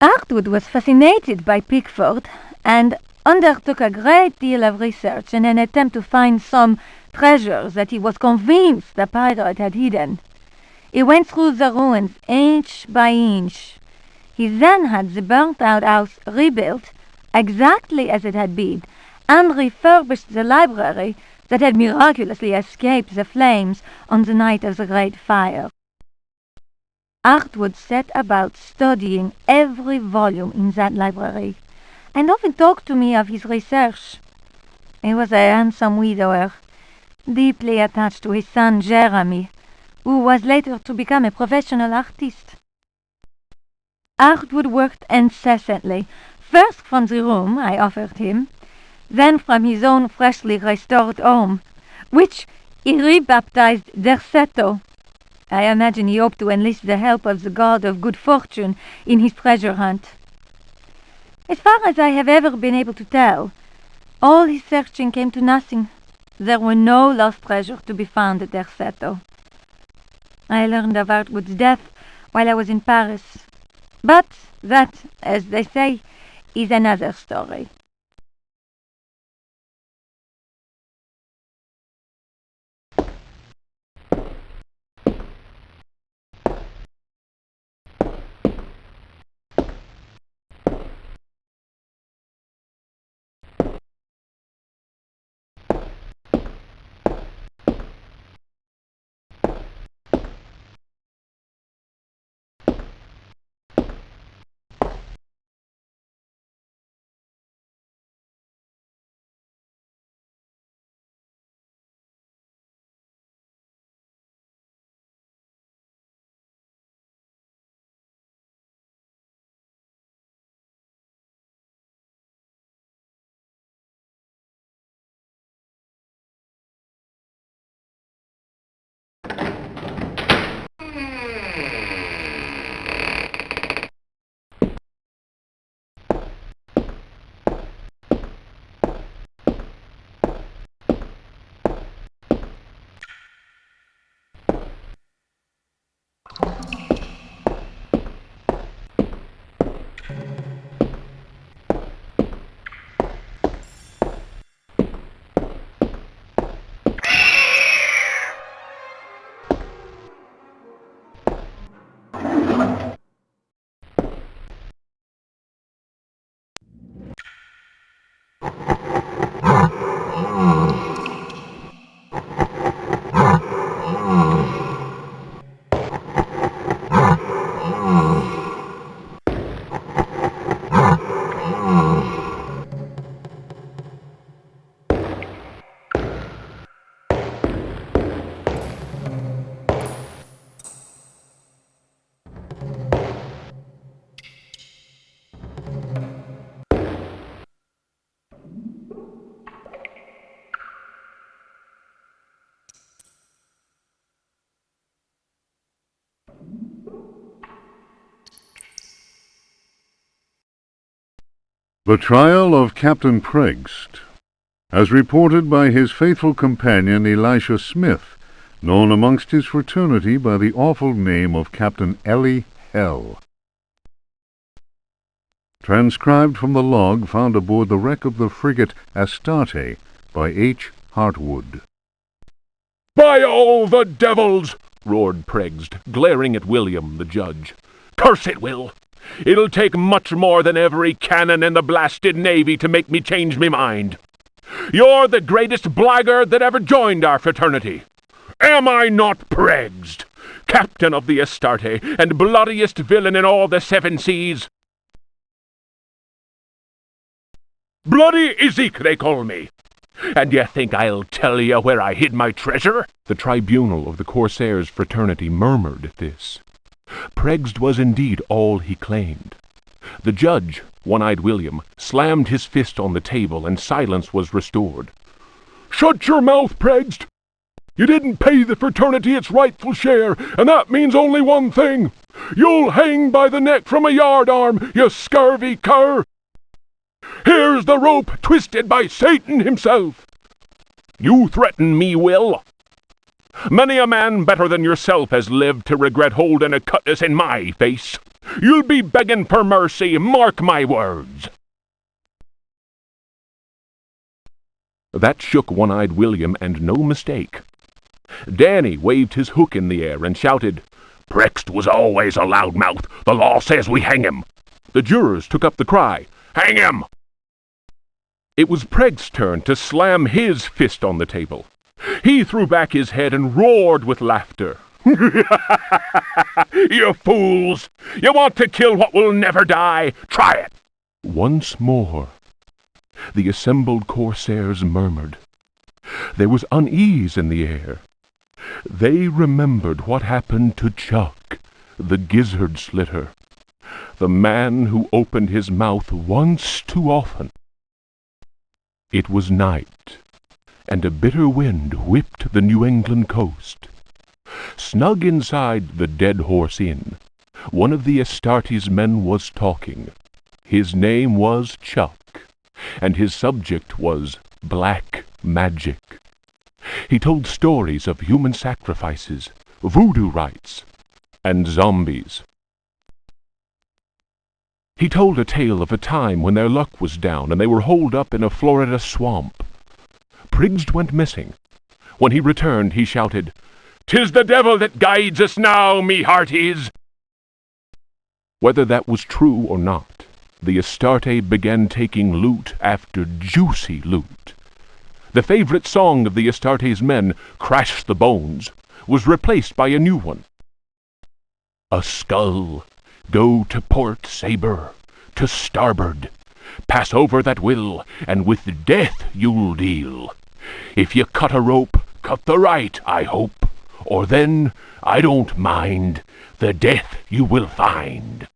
Artwood was fascinated by Pickford and undertook a great deal of research in an attempt to find some treasures that he was convinced the pirate had hidden. He went through the ruins inch by inch. He then had the burnt-out house rebuilt exactly as it had been, and refurbished the library that had miraculously escaped the flames on the night of the Great Fire. Artwood set about studying every volume in that library, and often talked to me of his research. He was a handsome widower, deeply attached to his son Jeremy, who was later to become a professional artist. Artwood worked incessantly, first from the room I offered him, then from his own freshly restored home, which he rebaptized Derceto. I imagine he hoped to enlist the help of the god of good fortune in his treasure hunt. As far as I have ever been able to tell, all his searching came to nothing. There were no lost treasures to be found at Derceto. I learned of Artwood's death while I was in Paris, but that, as they say, is another story. The Trial of Captain Preggst, as reported by his faithful companion Elisha Smith, known amongst his fraternity by the awful name of Captain Ellie hell. Transcribed from the log found aboard the wreck of the frigate Astarte by H. Hartwood. "By all the devils!" roared Pregged, glaring at William, the judge. "Curse it, Will! It'll take much more than every cannon in the blasted navy to make me change me mind. You're the greatest blackguard that ever joined our fraternity. Am I not Pregged, captain of the Astarte, and bloodiest villain in all the 7 seas? Bloody Ezek, they call me. And you think I'll tell you where I hid my treasure?" The tribunal of the Corsairs' fraternity murmured at this. Pregged was indeed all he claimed. The judge, One-Eyed William, slammed his fist on the table, and silence was restored. "Shut your mouth, Pregged! You didn't pay the fraternity its rightful share, and that means only one thing. You'll hang by the neck from a yardarm, you scurvy cur! Here's the rope twisted by Satan himself. You threaten me, Will? Many a man better than yourself has lived to regret holding a cutlass in my face. You'll be begging for mercy, mark my words." That shook One-Eyed William, and no mistake. Danny waved his hook in the air and shouted, "Pregged was always a loudmouth. The law says we hang him." The jurors took up the cry, "Hang him!" It was Pregged's turn to slam his fist on the table. He threw back his head and roared with laughter. "You fools! You want to kill what will never die? Try it!" Once more, the assembled Corsairs murmured. There was unease in the air. They remembered what happened to Chuck, the gizzard slitter, the man who opened his mouth once too often. It was night, and a bitter wind whipped the New England coast. Snug inside the Dead Horse Inn, one of the Astarte's men was talking. His name was Chuck, and his subject was black magic. He told stories of human sacrifices, voodoo rites, and zombies. He told a tale of a time when their luck was down and they were holed up in a Florida swamp. Pregged went missing. When he returned, he shouted, "'Tis the devil that guides us now, me hearties!" Whether that was true or not, the Astarte began taking loot after juicy loot. The favorite song of the Astarte's men, "Crash the Bones," was replaced by a new one. "A skull, go to port, sabre, to starboard. Pass over that will, and with death you'll deal. If you cut a rope, cut the right, I hope, or then, I don't mind, the death you will find."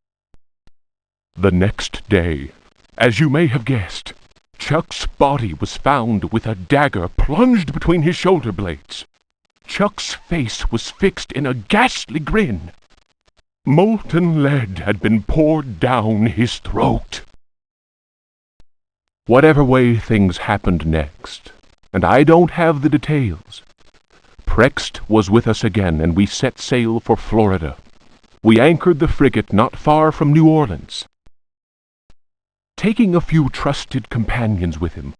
The next day, as you may have guessed, Chuck's body was found with a dagger plunged between his shoulder blades. Chuck's face was fixed in a ghastly grin. Molten lead had been poured down his throat. Whatever way things happened next, and I don't have the details, Pregged was with us again, and we set sail for Florida. We anchored the frigate not far from New Orleans. Taking a few trusted companions with him,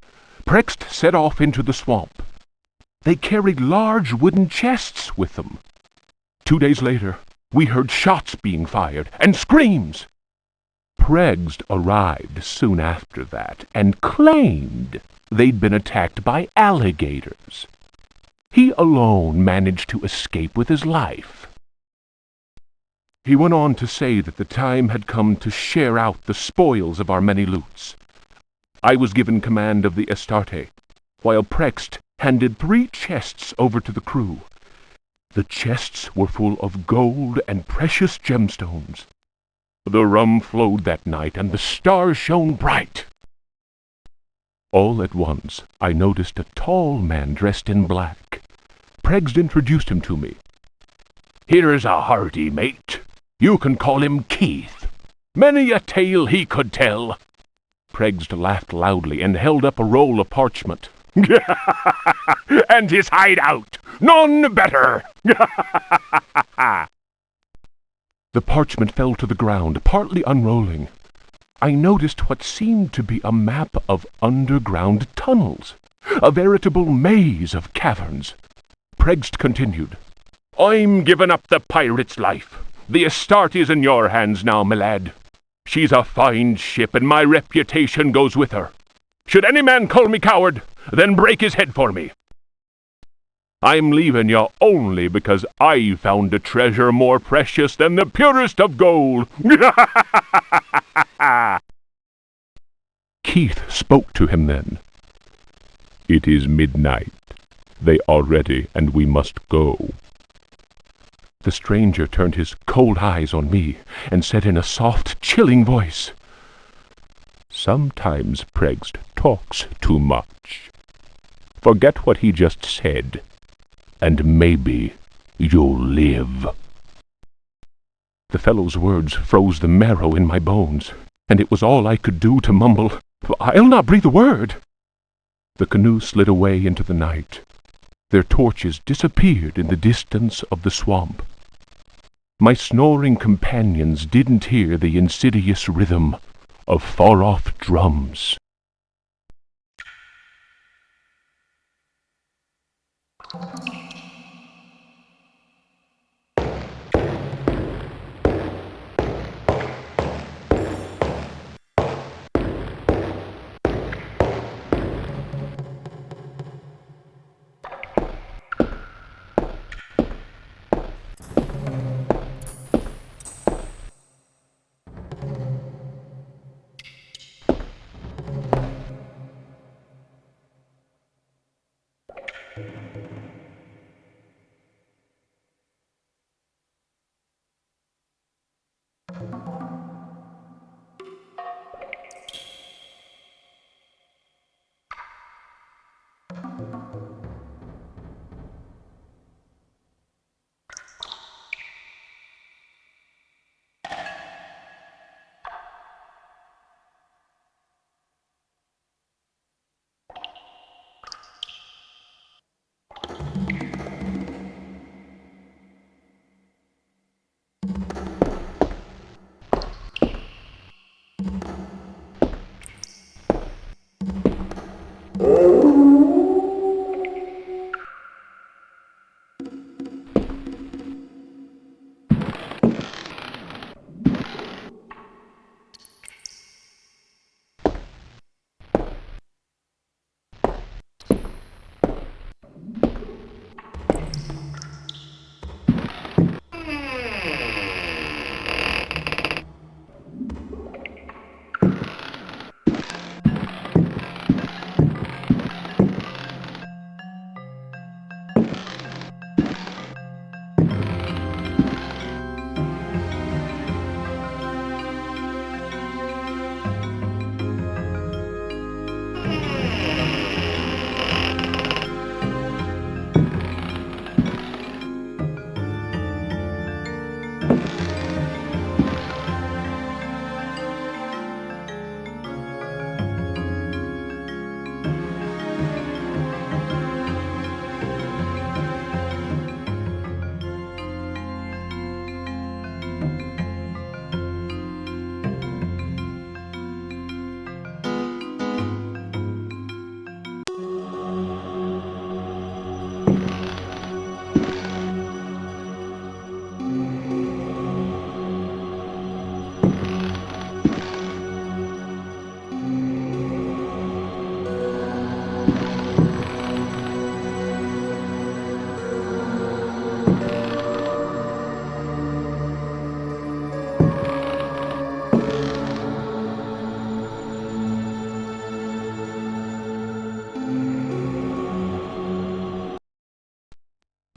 Pregged set off into the swamp. They carried large wooden chests with them. 2 days later, we heard shots being fired and screams. Pregged arrived soon after that and claimed they'd been attacked by alligators. He alone managed to escape with his life. He went on to say that the time had come to share out the spoils of our many loots. I was given command of the Astarte, while Pregged handed 3 chests over to the crew. The chests were full of gold and precious gemstones. The rum flowed that night, and the stars shone bright. All at once, I noticed a tall man dressed in black. Pregged introduced him to me. "Here's a hearty mate. You can call him Keith. Many a tale he could tell." Pregged laughed loudly and held up a roll of parchment. "And his hideout, none better." The parchment fell to the ground, partly unrolling. I noticed what seemed to be a map of underground tunnels, a veritable maze of caverns. Pregst continued, "I'm giving up the pirate's life. The Astarte is in your hands now, my lad. She's a fine ship, and my reputation goes with her. Should any man call me coward, then break his head for me. I'm leaving you only because I found a treasure more precious than the purest of gold." Keith spoke to him then. "It is midnight. They are ready, and we must go." The stranger turned his cold eyes on me and said in a soft, chilling voice, "Sometimes Pregst talks too much. Forget what he just said, and maybe you'll live." The fellow's words froze the marrow in my bones, and it was all I could do to mumble, "I'll not breathe a word." The canoe slid away into the night. Their torches disappeared in the distance of the swamp. My snoring companions didn't hear the insidious rhythm of far-off drums.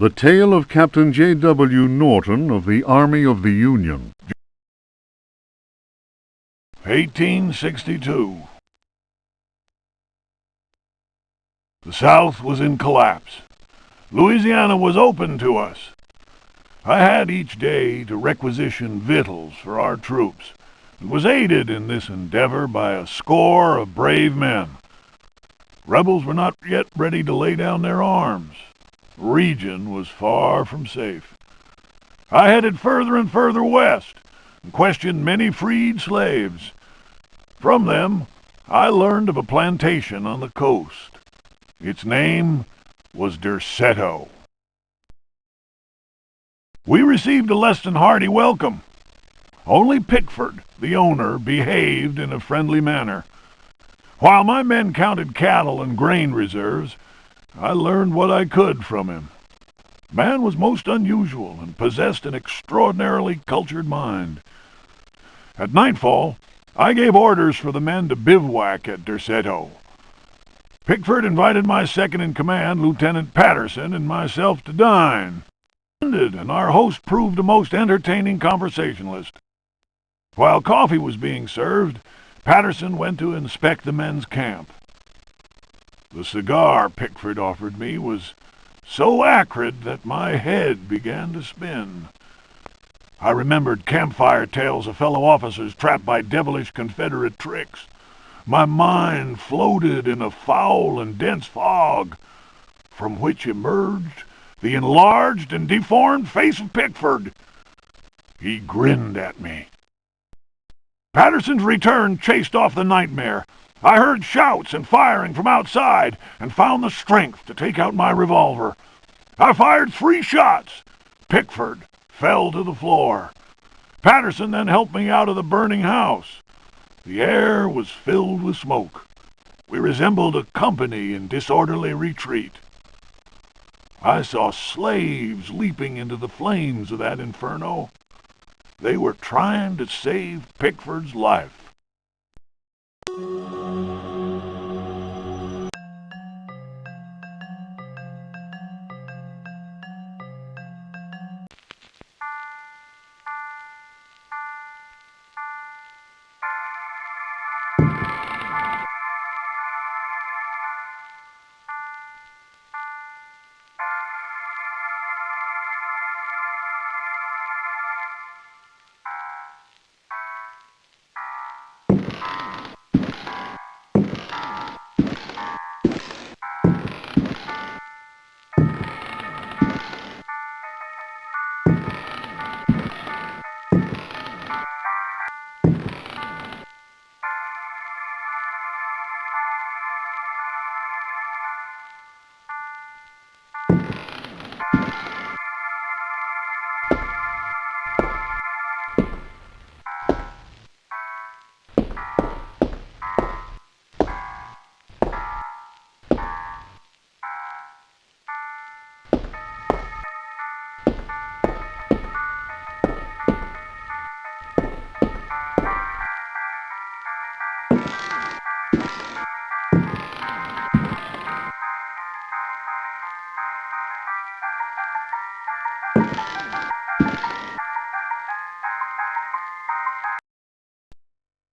The Tale of Captain J.W. Norton of the Army of the Union. 1862. The South was in collapse. Louisiana was open to us. I had each day to requisition victuals for our troops, and was aided in this endeavor by a score of brave men. Rebels were not yet ready to lay down their arms. The region was far from safe. I headed further and further west and questioned many freed slaves. From them, I learned of a plantation on the coast. Its name was Derceto. We received a less than hearty welcome. Only Pickford, the owner, behaved in a friendly manner. While my men counted cattle and grain reserves, I learned what I could from him. Man was most unusual and possessed an extraordinarily cultured mind. At nightfall, I gave orders for the men to bivouac at Derceto. Pickford invited my second-in-command, Lieutenant Patterson, and myself to dine. And our host proved a most entertaining conversationalist. While coffee was being served, Patterson went to inspect the men's camp. The cigar Pickford offered me was so acrid that my head began to spin. I remembered campfire tales of fellow officers trapped by devilish Confederate tricks. My mind floated in a foul and dense fog, from which emerged the enlarged and deformed face of Pickford. He grinned at me. Patterson's return chased off the nightmare. I heard shouts and firing from outside and found the strength to take out my revolver. I fired 3 shots. Pickford fell to the floor. Patterson then helped me out of the burning house. The air was filled with smoke. We resembled a company in disorderly retreat. I saw slaves leaping into the flames of that inferno. They were trying to save Pickford's life.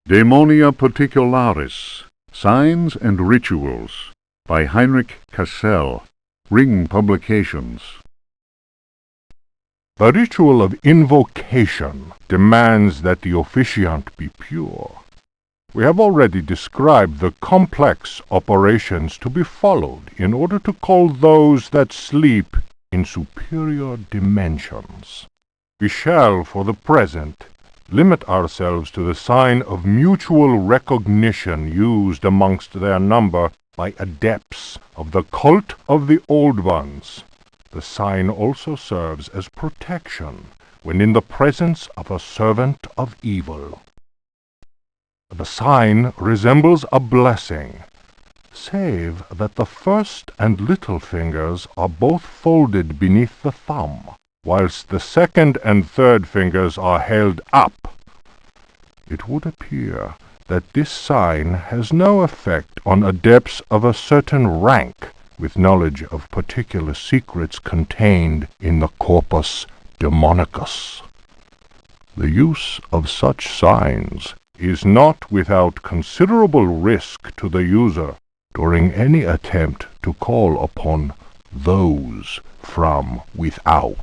Daemonia Particularis, Signs and Rituals, by Heinrich Cassel, Ring Publications. The ritual of invocation demands that the officiant be pure. We have already described the complex operations to be followed in order to call those that sleep in superior dimensions. We shall, for the present, limit ourselves to the sign of mutual recognition used amongst their number by adepts of the cult of the Old Ones. The sign also serves as protection when in the presence of a servant of evil. The sign resembles a blessing, save that the first and little fingers are both folded beneath the thumb, whilst the second and third fingers are held up. It would appear that this sign has no effect on adepts of a certain rank with knowledge of particular secrets contained in the Corpus Demonicus. The use of such signs is not without considerable risk to the user during any attempt to call upon those from without.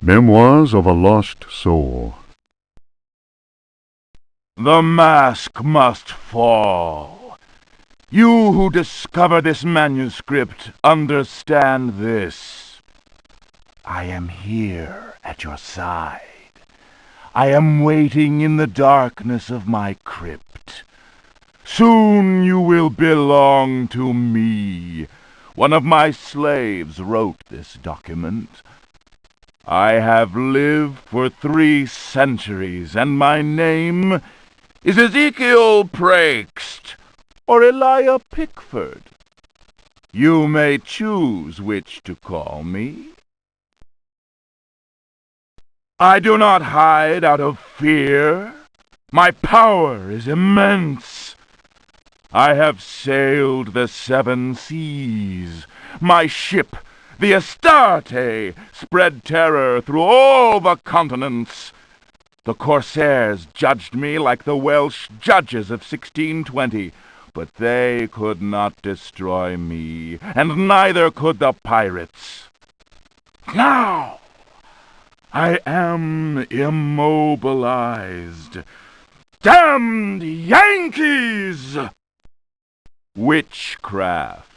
Memoirs of a Lost Soul. The mask must fall. You who discover this manuscript, understand this. I am here at your side. I am waiting in the darkness of my crypt. Soon you will belong to me. One of my slaves wrote this document. I have lived for 3 centuries, and my name is Ezekiel Prext, or Elijah Pickford. You may choose which to call me. I do not hide out of fear. My power is immense. I have sailed the 7 seas. My ship, the Astarte, spread terror through all the continents. The corsairs judged me like the Welsh judges of 1620, but they could not destroy me, and neither could the pirates. Now I am immobilized. Damned Yankees! Witchcraft,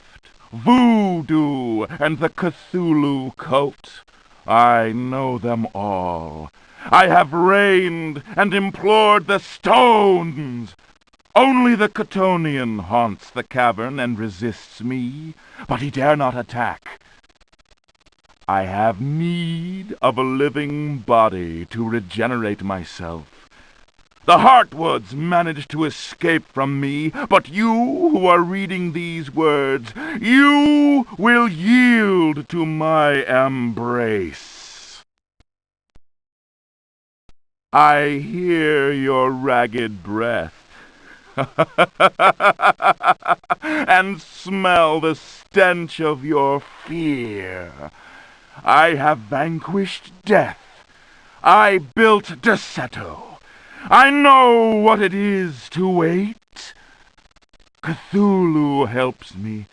voodoo, and the Cthulhu cult. I know them all. I have reigned and implored the stones. Only the Chthonian haunts the cavern and resists me, but he dare not attack. I have need of a living body to regenerate myself. The Heartwoods managed to escape from me, but you who are reading these words, you will yield to my embrace. I hear your ragged breath and smell the stench of your fear. I have vanquished death. I built Derceto. I know what it is to wait. Cthulhu helps me.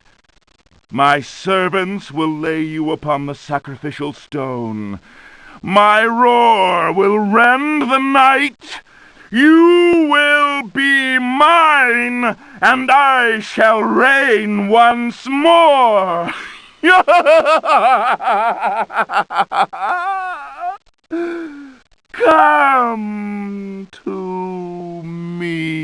My servants will lay you upon the sacrificial stone. My roar will rend the night. You will be mine, and I shall reign once more. Come to me.